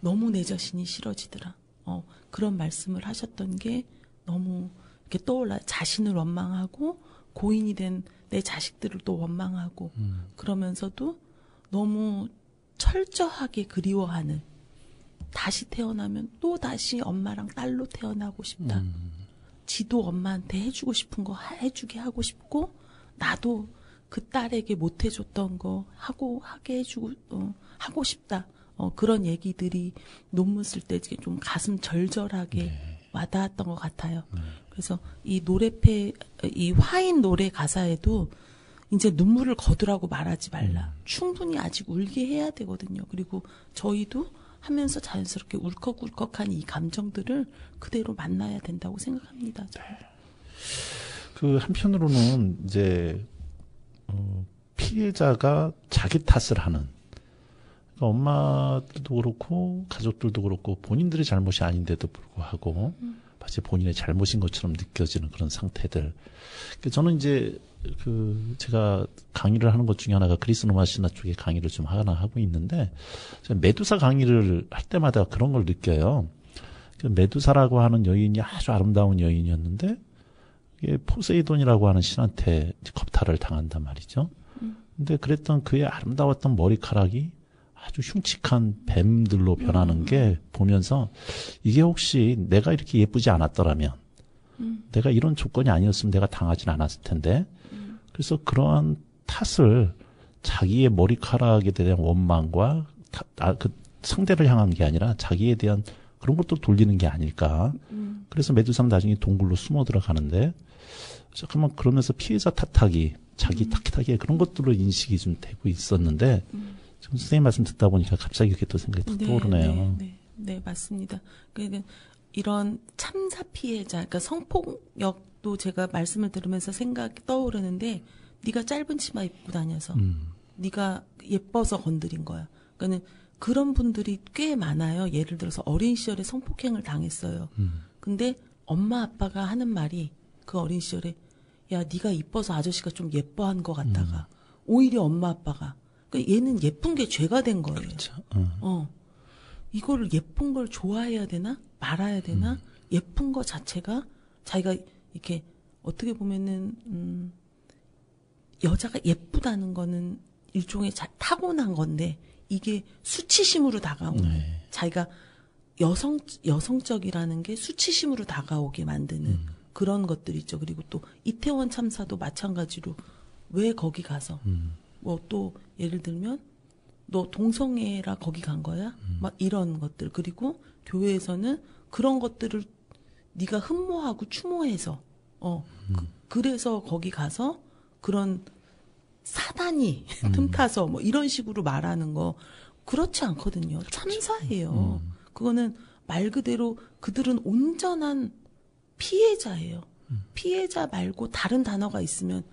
너무 내 자신이 싫어지더라. 그런 말씀을 하셨던 게 너무 이렇게 떠올라. 자신을 원망하고 고인이 된 내 자식들을 또 원망하고 그러면서도 너무 철저하게 그리워하는 다시 태어나면 또 다시 엄마랑 딸로 태어나고 싶다. 지도 엄마한테 해주고 싶은 거 해주게 하고 싶고 나도 그 딸에게 못 해줬던 거 하게 해주고 하고 싶다. 그런 얘기들이 논문 쓸 때 좀 가슴 절절하게 와닿았던 것 같아요. 그래서 이 이 화인 노래 가사에도 이제 눈물을 거두라고 말하지 말라. 충분히 아직 울게 해야 되거든요. 그리고 저희도 하면서 자연스럽게 울컥울컥한 이 감정들을 그대로 만나야 된다고 생각합니다. 그 한편으로는 이제 피해자가 자기 탓을 하는 그러니까 엄마들도 그렇고 가족들도 그렇고 본인들의 잘못이 아닌데도 불구하고 마치 본인의 잘못인 것처럼 느껴지는 그런 상태들. 그러니까 저는 이제 제가 강의를 하는 것 중에 하나가 그리스 로마 신화 쪽에 강의를 좀 하나 하고 있는데 메두사 강의를 할 때마다 그런 걸 느껴요. 메두사라고 하는 여인이 아주 아름다운 여인이었는데 이게 포세이돈이라고 하는 신한테 겁탈을 당한단 말이죠. 근데 그랬던 그의 아름다웠던 머리카락이 아주 흉측한 뱀들로 변하는 게 보면서 이게 혹시 내가 이렇게 예쁘지 않았더라면 내가 이런 조건이 아니었으면 내가 당하진 않았을 텐데 그래서 그러한 탓을 자기의 머리카락에 대한 원망과 그 상대를 향한 게 아니라 자기에 대한 그런 것도 돌리는 게 아닐까. 그래서 메두사는 나중에 동굴로 숨어 들어가는데 잠깐만 그러면서 피해자 탓하기, 자기 탓하기 그런 것들로 인식이 좀 되고 있었는데 지금 선생님 말씀 듣다 보니까 갑자기 이렇게 또 생각이 또 떠오르네요. 네, 맞습니다. 그러니까 이런 참사 피해자, 그러니까 성폭력도 제가 말씀을 들으면서 생각이 떠오르는데 네가 짧은 치마 입고 다녀서 네가 예뻐서 건드린 거야. 그러니까는 그런 분들이 꽤 많아요. 예를 들어서 어린 시절에 성폭행을 당했어요. 근데 엄마 아빠가 하는 말이 그 어린 시절에 야 네가 이뻐서 아저씨가 좀 예뻐한 것 같다가 오히려 엄마 아빠가 그러니까 얘는 예쁜 게 죄가 된 거예요. 그렇죠. 이거를 예쁜 걸 좋아해야 되나 말아야 되나 예쁜 거 자체가 자기가 이렇게 어떻게 보면은 여자가 예쁘다는 거는 일종의 타고난 건데 이게 수치심으로 다가오는 네. 자기가 여성적이라는 게 수치심으로 다가오게 만드는 그런 것들이 있죠. 그리고 또 이태원 참사도 마찬가지로 왜 거기 가서 뭐 또 예를 들면 너 동성애라 거기 간 거야? 막 이런 것들. 그리고 교회에서는 그런 것들을 네가 흠모하고 추모해서 그래서 거기 가서 그런 사단이 틈타서 뭐 이런 식으로 말하는 거 그렇지 않거든요. 참사예요. 그거는 말 그대로 그들은 온전한 피해자예요. 피해자 말고 다른 단어가 있으면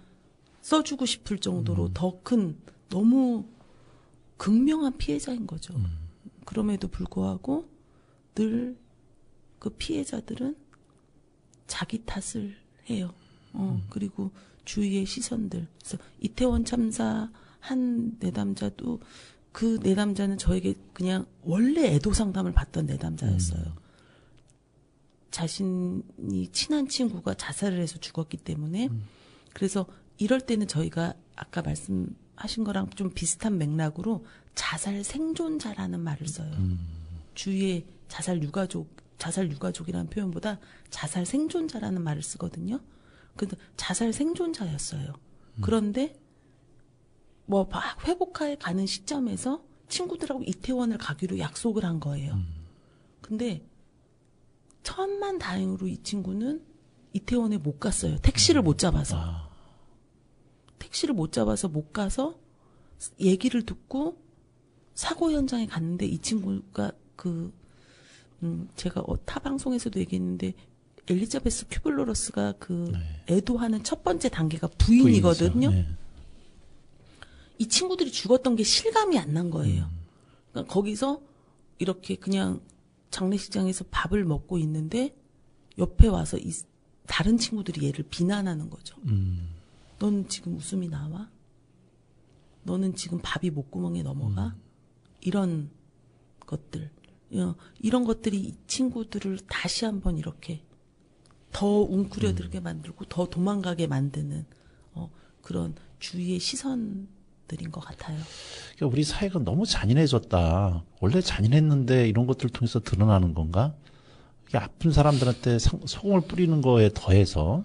써주고 싶을 정도로 더 큰 너무 극명한 피해자인 거죠. 그럼에도 불구하고 늘 그 피해자들은 자기 탓을 해요. 그리고 주위의 시선들. 그래서 이태원 참사 한 내담자도 그 내담자는 저에게 그냥 원래 애도 상담을 받던 내담자였어요. 자신이 친한 친구가 자살을 해서 죽었기 때문에 그래서 이럴 때는 저희가 아까 말씀하신 거랑 좀 비슷한 맥락으로 자살 생존자라는 말을 써요. 주위에 자살 유가족이라는 표현보다 자살 생존자라는 말을 쓰거든요. 근데 자살 생존자였어요. 그런데 뭐 막 회복해 가는 시점에서 친구들하고 이태원을 가기로 약속을 한 거예요. 근데 천만 다행으로 이 친구는 이태원에 못 갔어요. 택시를 못 잡아서. 택시를 못 잡아서 못 가서 얘기를 듣고 사고 현장에 갔는데 이 친구가 제가 타 방송에서도 얘기했는데 엘리자베스 큐블러러스가 애도하는 첫 번째 단계가 부인이거든요. 네. 이 친구들이 죽었던 게 실감이 안 난 거예요. 그러니까 거기서 이렇게 그냥 장례식장에서 밥을 먹고 있는데 옆에 와서 다른 친구들이 얘를 비난하는 거죠. 넌 지금 웃음이 나와? 너는 지금 밥이 목구멍에 넘어가? 이런 것들. 이런 것들이 이 친구들을 다시 한번 이렇게 더 웅크려들게 만들고 더 도망가게 만드는 그런 주위의 시선들인 것 같아요. 그러니까 우리 사회가 너무 잔인해졌다. 원래 잔인했는데 이런 것들을 통해서 드러나는 건가? 이게 아픈 사람들한테 소금을 뿌리는 거에 더해서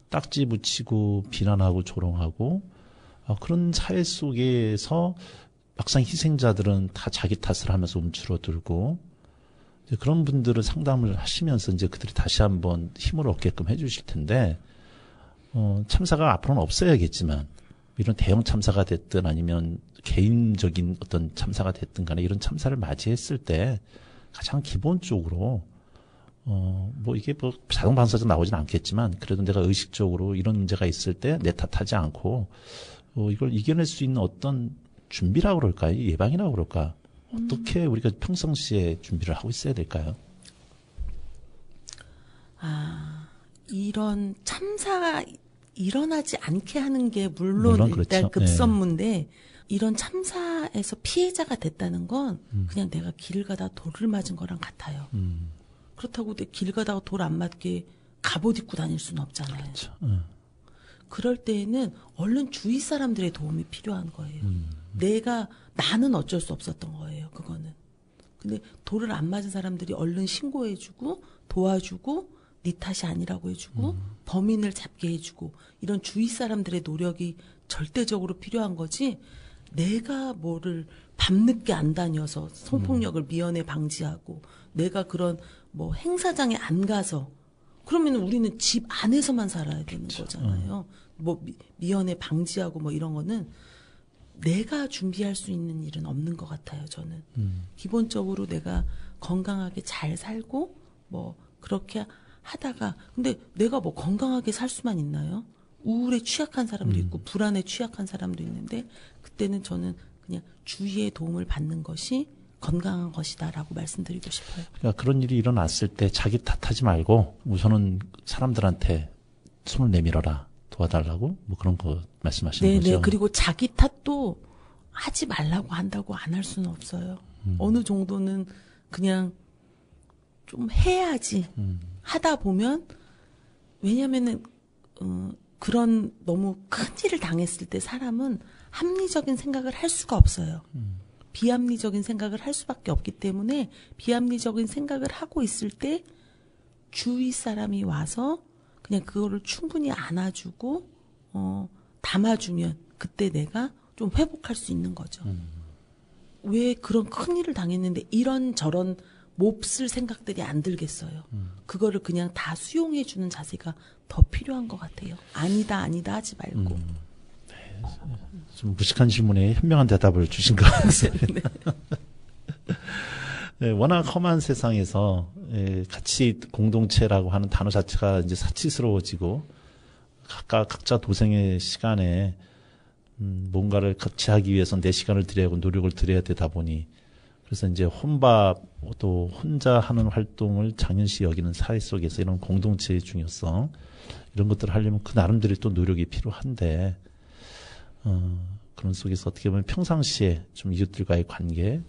딱지 붙이고 비난하고 조롱하고 그런 사회 속에서 막상 희생자들은 다 자기 탓을 하면서 움츠러들고 그런 분들을 상담을 하시면서 이제 그들이 다시 한번 힘을 얻게끔 해주실 텐데 참사가 앞으로는 없어야겠지만 이런 대형 참사가 됐든 아니면 개인적인 어떤 참사가 됐든 간에 이런 참사를 맞이했을 때 가장 기본적으로 뭐 이게 뭐 자동 방사적 나오진 않겠지만 그래도 내가 의식적으로 이런 문제가 있을 때 내 탓하지 않고 이걸 이겨낼 수 있는 어떤 준비라고 그럴까요? 예방이라고 그럴까? 어떻게 우리가 평상시에 준비를 하고 있어야 될까요? 이런 참사가 일어나지 않게 하는 게 물론 일단 그렇죠. 급선무인데 이런 참사에서 피해자가 됐다는 건 그냥 내가 길을 가다 돌을 맞은 거랑 같아요. 그렇다고 길 가다가 돌 안 맞게 갑옷 입고 다닐 수는 없잖아요. 그렇죠. 그럴 때에는 얼른 주위 사람들의 도움이 필요한 거예요. 나는 어쩔 수 없었던 거예요. 그거는. 근데 돌을 안 맞은 사람들이 얼른 신고해주고 도와주고 네 탓이 아니라고 해주고 범인을 잡게 해주고 이런 주위 사람들의 노력이 절대적으로 필요한 거지. 내가 뭐를 밤늦게 안 다녀서 성폭력을 미연에 방지하고 내가 그런 뭐 행사장에 안 가서 그러면 우리는 집 안에서만 살아야 되는 거잖아요. 뭐 미연에 방지하고 뭐 이런 거는 내가 준비할 수 있는 일은 없는 것 같아요. 저는 기본적으로 내가 건강하게 잘 살고 뭐 그렇게 하다가 근데 내가 뭐 건강하게 살 수만 있나요? 우울에 취약한 사람도 있고 불안에 취약한 사람도 있는데 그때는 저는 그냥 주위의 도움을 받는 것이 건강한 것이다라고 말씀드리고 싶어요. 그러니까 그런 일이 일어났을 때 자기 탓하지 말고 우선은 사람들한테 손을 내밀어라. 도와달라고 뭐 그런 거 말씀하시는 거죠. 네. 그리고 자기 탓도 하지 말라고 한다고 안 할 수는 없어요. 어느 정도는 그냥 좀 해야지. 하다 보면 왜냐면은 그런 너무 큰 일을 당했을 때 사람은 합리적인 생각을 할 수가 없어요. 비합리적인 생각을 할 수밖에 없기 때문에 비합리적인 생각을 하고 있을 때 주위 사람이 와서 그냥 그거를 충분히 안아주고 담아주면 그때 내가 좀 회복할 수 있는 거죠. 왜 그런 큰 일을 당했는데 이런저런 몹쓸 생각들이 안 들겠어요. 그거를 그냥 다 수용해주는 자세가 더 필요한 것 같아요. 아니다 하지 말고. 좀 무식한 질문에 현명한 대답을 주신 것 같습니다. 네, 워낙 험한 세상에서 같이 공동체라고 하는 단어 자체가 이제 사치스러워지고 각자 도생의 시간에 뭔가를 같이 하기 위해서 내 시간을 들여야 하고 노력을 들여야 되다 보니 그래서 이제 또 혼자 하는 활동을 당연시 여기는 사회 속에서 이런 공동체의 중요성 이런 것들을 하려면 그 나름대로 또 노력이 필요한데 그런 속에서 어떻게 보면 평상시에 좀 이웃들과의 관계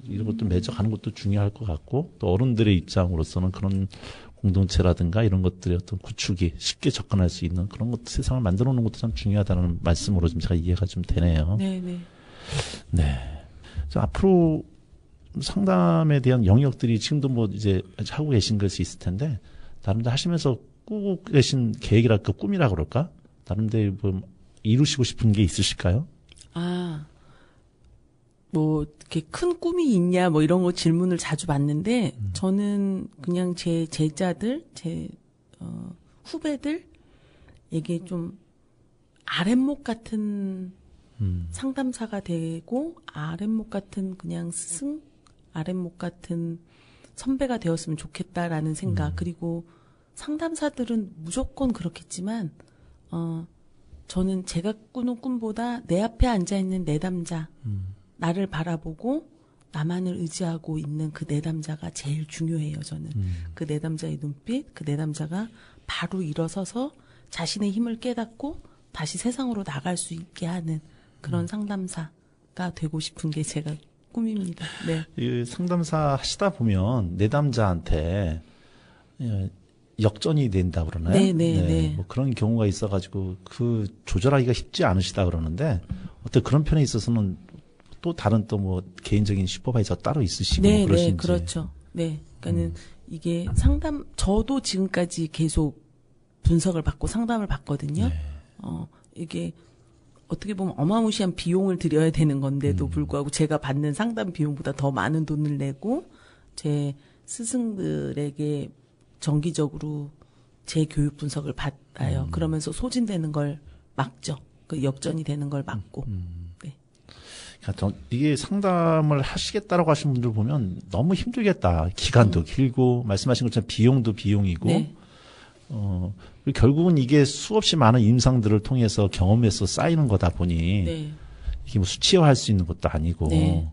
이런 것도 매적하는 것도 중요할 것 같고 또 어른들의 입장으로서는 그런 공동체라든가 이런 것들의 어떤 구축이 쉽게 접근할 수 있는 그런 것 세상을 만들어 놓는 것도 참 중요하다는 말씀으로 좀 제가 이해가 좀 되네요. 네네. 네. 앞으로 상담에 대한 영역들이 지금도 뭐 이제 하고 계신 것이 있을 텐데 나름대로 하시면서 꾸고 계신 계획이랄까 꿈이라 그럴까? 나름대로 뭐 이루시고 싶은 게 있으실까요? 뭐 이렇게 큰 꿈이 있냐 뭐 이런 거 질문을 자주 받는데 저는 그냥 제 제자들, 제 후배들에게 좀 아랫목 같은 상담사가 되고 아랫목 같은 그냥 스승, 아랫목 같은 선배가 되었으면 좋겠다라는 생각. 그리고 상담사들은 무조건 그렇겠지만 저는 제가 꾸는 꿈보다 내 앞에 앉아있는 내담자 나를 바라보고 나만을 의지하고 있는 그 내담자가 제일 중요해요. 저는 그 내담자의 눈빛, 그 내담자가 바로 일어서서 자신의 힘을 깨닫고 다시 세상으로 나갈 수 있게 하는 그런 상담사가 되고 싶은 게 제가 꿈입니다. 네. 이 상담사 하시다 보면 내담자한테 역전이 된다 그러나요? 네. 뭐 그런 경우가 있어가지고 그 조절하기가 쉽지 않으시다 그러는데 어떤 그런 편에 있어서는 또 다른 또 뭐 개인적인 슈퍼바이저 따로 있으시고 그러신지. 네, 그렇죠. 네, 그러니까는 이게 저도 지금까지 계속 분석을 받고 상담을 받거든요. 네. 이게 어떻게 보면 어마무시한 비용을 들여야 되는 건데도 불구하고 제가 받는 상담 비용보다 더 많은 돈을 내고 제 스승들에게 정기적으로 제 교육 분석을 받아요. 그러면서 소진되는 걸 막죠. 그 역전이 되는 걸 막고. 네. 그러니까 이게 상담을 하시겠다라고 하신 분들 보면 너무 힘들겠다. 기간도 길고 말씀하신 것처럼 비용도 비용이고. 네. 그리고 결국은 이게 수없이 많은 임상들을 통해서 경험해서 쌓이는 거다 보니 네. 이게 뭐 수치화할 수 있는 것도 아니고. 네.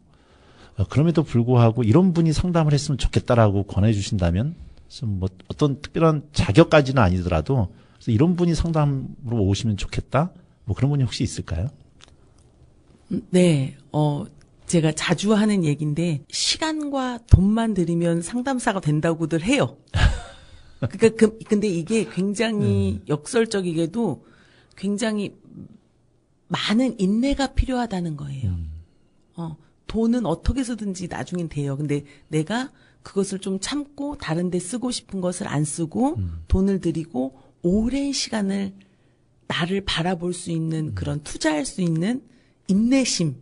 그럼에도 불구하고 이런 분이 상담을 했으면 좋겠다라고 권해주신다면 좀 뭐 어떤 특별한 자격까지는 아니더라도 그래서 이런 분이 상담으로 오시면 좋겠다. 뭐 그런 분이 혹시 있을까요? 네, 제가 자주 하는 얘기인데, 시간과 돈만 들이면 상담사가 된다고들 해요. 그러니까, 근데 이게 굉장히 역설적이게도 굉장히 많은 인내가 필요하다는 거예요. 돈은 어떻게 해서든지 나중엔 돼요. 근데 내가 그것을 좀 참고 다른 데 쓰고 싶은 것을 안 쓰고 돈을 들이고 오랜 시간을 나를 바라볼 수 있는 그런 투자할 수 있는 인내심이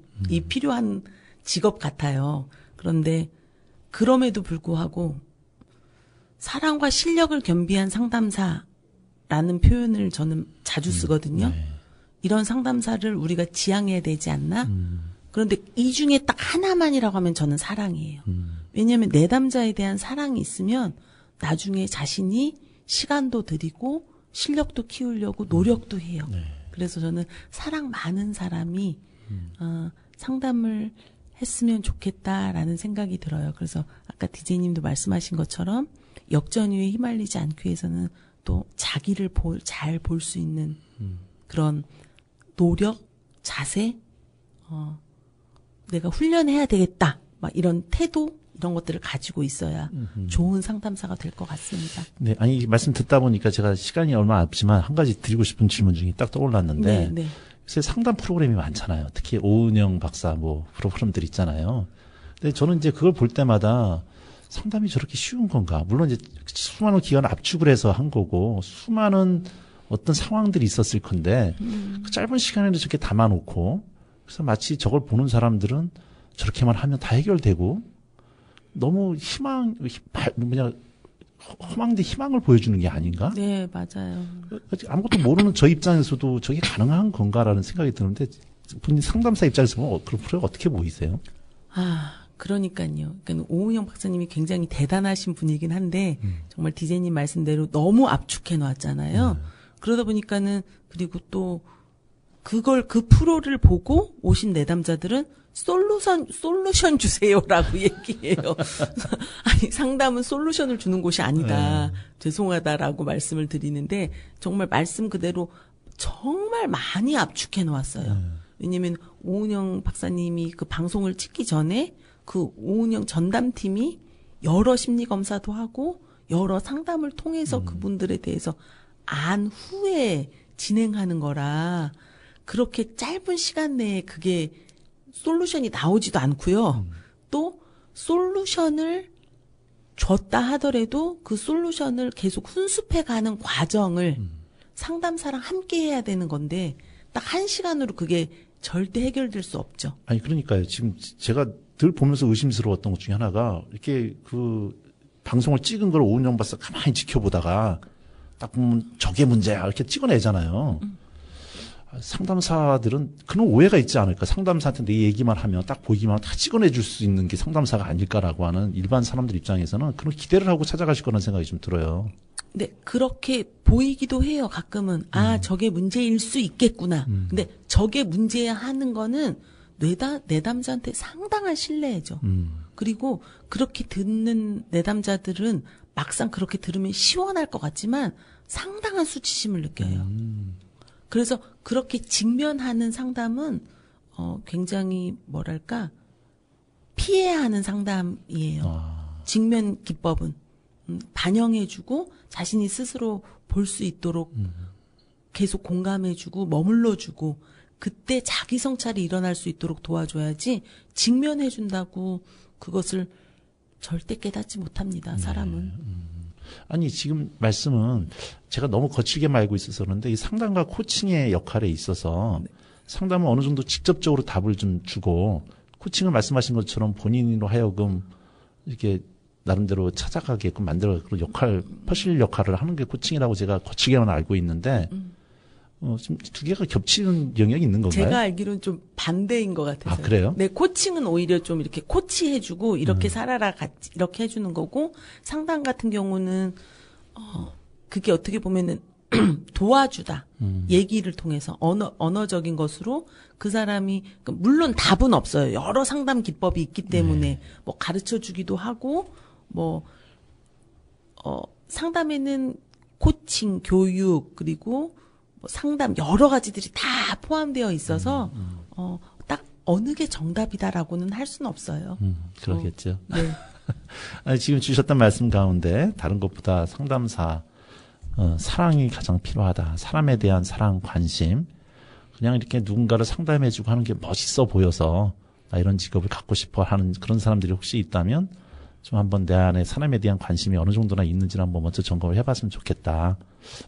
필요한 직업 같아요. 그런데 그럼에도 불구하고 사랑과 실력을 겸비한 상담사라는 표현을 저는 자주 쓰거든요. 네. 이런 상담사를 우리가 지향해야 되지 않나? 그런데 이 중에 딱 하나만이라고 하면 저는 사랑이에요. 왜냐하면 내담자에 대한 사랑이 있으면 나중에 자신이 시간도 들이고 실력도 키우려고 노력도 해요. 네. 그래서 저는 사랑 많은 사람이 상담을 했으면 좋겠다라는 생각이 들어요. 그래서 아까 디제이님도 말씀하신 것처럼 역전위에 휘말리지 않기 위해서는 또 자기를 잘 볼 수 있는 그런 노력, 자세, 내가 훈련해야 되겠다. 막 이런 태도, 이런 것들을 가지고 있어야 좋은 상담사가 될 것 같습니다. 네, 아니, 이 말씀 듣다 보니까 제가 시간이 얼마 없지만 한 가지 드리고 싶은 질문 중에 딱 떠올랐는데, 네. 요새 상담 프로그램이 많잖아요. 특히 오은영 박사 프로그램들 있잖아요. 근데 저는 이제 그걸 볼 때마다 상담이 저렇게 쉬운 건가? 물론 이제 수많은 기간 압축을 해서 한 거고, 수많은 어떤 상황들이 있었을 건데, 그 짧은 시간에도 저렇게 담아놓고, 그래서 마치 저걸 보는 사람들은 저렇게만 하면 다 해결되고, 너무 허망대 희망을 보여주는 게 아닌가? 네, 맞아요. 아무것도 모르는 저 입장에서도 저게 가능한 건가라는 생각이 드는데, 본인 상담사 입장에서 보면 그런 프로가 어떻게 보이세요? 그러니까요. 그러니까 오은영 박사님이 굉장히 대단하신 분이긴 한데 정말 디제이님 말씀대로 너무 압축해 놨잖아요. 그러다 보니까는 그리고 또 그 프로를 보고 오신 내담자들은 솔루션 주세요라고 얘기해요. 아니, 상담은 솔루션을 주는 곳이 아니다. 죄송하다라고 말씀을 드리는데 정말 말씀 그대로 정말 많이 압축해 놓았어요. 왜냐면 오은영 박사님이 그 방송을 찍기 전에 그 오은영 전담팀이 여러 심리 검사도 하고 여러 상담을 통해서 그분들에 대해서 안 후에 진행하는 거라 그렇게 짧은 시간 내에 그게 솔루션이 나오지도 않고요. 또 솔루션을 줬다 하더라도 그 솔루션을 계속 훈습해가는 과정을 상담사랑 함께 해야 되는 건데 딱 1시간으로 그게 절대 해결될 수 없죠. 아니, 그러니까요. 지금 제가 늘 보면서 의심스러웠던 것 중에 하나가 이렇게 그 방송을 찍은 걸 오은영 박사 가만히 지켜보다가 딱 보면 저게 문제야 이렇게 찍어내잖아요. 상담사들은 그런 오해가 있지 않을까. 상담사한테 내 얘기만 하면 딱 보기만 하면 다 찍어내줄 수 있는 게 상담사가 아닐까라고 하는 일반 사람들 입장에서는 그런 기대를 하고 찾아가실 거라는 생각이 좀 들어요. 네, 그렇게 보이기도 해요. 가끔은 저게 문제일 수 있겠구나. 근데 저게 문제야 하는 거는 내담자한테 상당한 신뢰죠. 그리고 그렇게 듣는 내담자들은 막상 그렇게 들으면 시원할 것 같지만 상당한 수치심을 느껴요. 그래서 그렇게 직면하는 상담은 굉장히 뭐랄까 피해야 하는 상담이에요. 직면 기법은 반영해주고 자신이 스스로 볼 수 있도록 계속 공감해주고 머물러주고 그때 자기 성찰이 일어날 수 있도록 도와줘야지 직면해준다고 그것을 절대 깨닫지 못합니다. 사람은. 아니, 지금 말씀은 제가 너무 거칠게 말고 있어서 그런데 이 상담과 코칭의 역할에 있어서 상담은 어느 정도 직접적으로 답을 좀 주고 코칭을 말씀하신 것처럼 본인으로 하여금 이렇게 나름대로 찾아가게끔 만들어 그런 퍼실 역할을 하는 게 코칭이라고 제가 거칠게만 알고 있는데 지금 두 개가 겹치는 영역이 있는 건가요? 제가 알기로는 좀 반대인 것 같아서. 아, 그래요? 네, 코칭은 오히려 좀 이렇게 코치해주고 이렇게 살아라 같이 이렇게 해주는 거고 상담 같은 경우는 그게 어떻게 보면은 도와주다. 얘기를 통해서 언어적인 것으로 그 사람이 물론 답은 없어요. 여러 상담 기법이 있기 때문에 뭐 가르쳐 주기도 하고 뭐 상담에는 코칭, 교육 그리고 뭐 상담 여러 가지들이 다 포함되어 있어서 딱 어느 게 정답이다라고는 할 수는 없어요. 그러겠죠. 네. 아니, 지금 주셨던 말씀 가운데 다른 것보다 상담사 사랑이 가장 필요하다. 사람에 대한 사랑, 관심. 그냥 이렇게 누군가를 상담해주고 하는 게 멋있어 보여서 나 이런 직업을 갖고 싶어 하는 그런 사람들이 혹시 있다면 좀 한번 내 안에 사람에 대한 관심이 어느 정도나 있는지를 한번 먼저 점검을 해봤으면 좋겠다.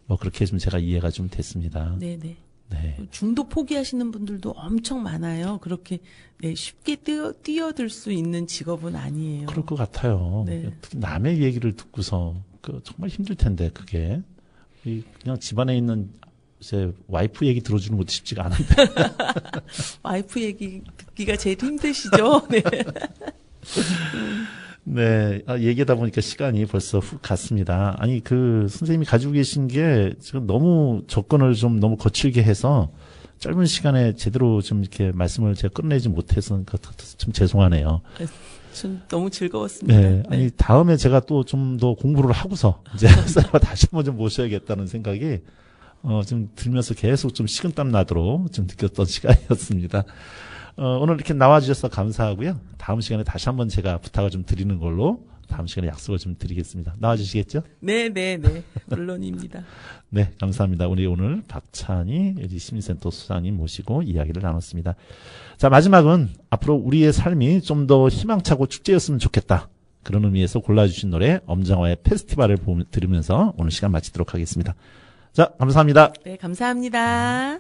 뭐 그렇게 좀 제가 이해가 좀 됐습니다. 네네. 네. 중도 포기하시는 분들도 엄청 많아요. 그렇게 쉽게 뛰어들 수 있는 직업은 아니에요. 그럴 것 같아요. 네. 남의 얘기를 듣고서 정말 힘들 텐데, 그게. 그냥 집안에 있는 제 와이프 얘기 들어주는 것도 쉽지가 않은데. 와이프 얘기 듣기가 제일 힘드시죠? 네. 네, 얘기하다 보니까 시간이 벌써 훅 갔습니다. 아니, 선생님이 가지고 계신 게 지금 너무 접근을 좀 너무 거칠게 해서 짧은 시간에 제대로 좀 이렇게 말씀을 제가 끝내지 못해서 좀 죄송하네요. 전 너무 즐거웠습니다. 네, 아니, 다음에 제가 또 좀 더 공부를 하고서 이제 선생님을 다시 한번 좀 모셔야겠다는 생각이 좀 들면서 계속 좀 식은땀 나도록 좀 느꼈던 시간이었습니다. 오늘 이렇게 나와주셔서 감사하고요. 다음 시간에 다시 한번 제가 부탁을 좀 드리는 걸로 다음 시간에 약속을 좀 드리겠습니다. 나와주시겠죠? 네. 물론입니다. 네, 감사합니다. 우리 오늘 박찬희 시민센터 수장님 모시고 이야기를 나눴습니다. 자, 마지막은 앞으로 우리의 삶이 좀 더 희망차고 축제였으면 좋겠다. 그런 의미에서 골라주신 노래 엄정화의 페스티벌을 들으면서 오늘 시간 마치도록 하겠습니다. 자, 감사합니다. 네, 감사합니다.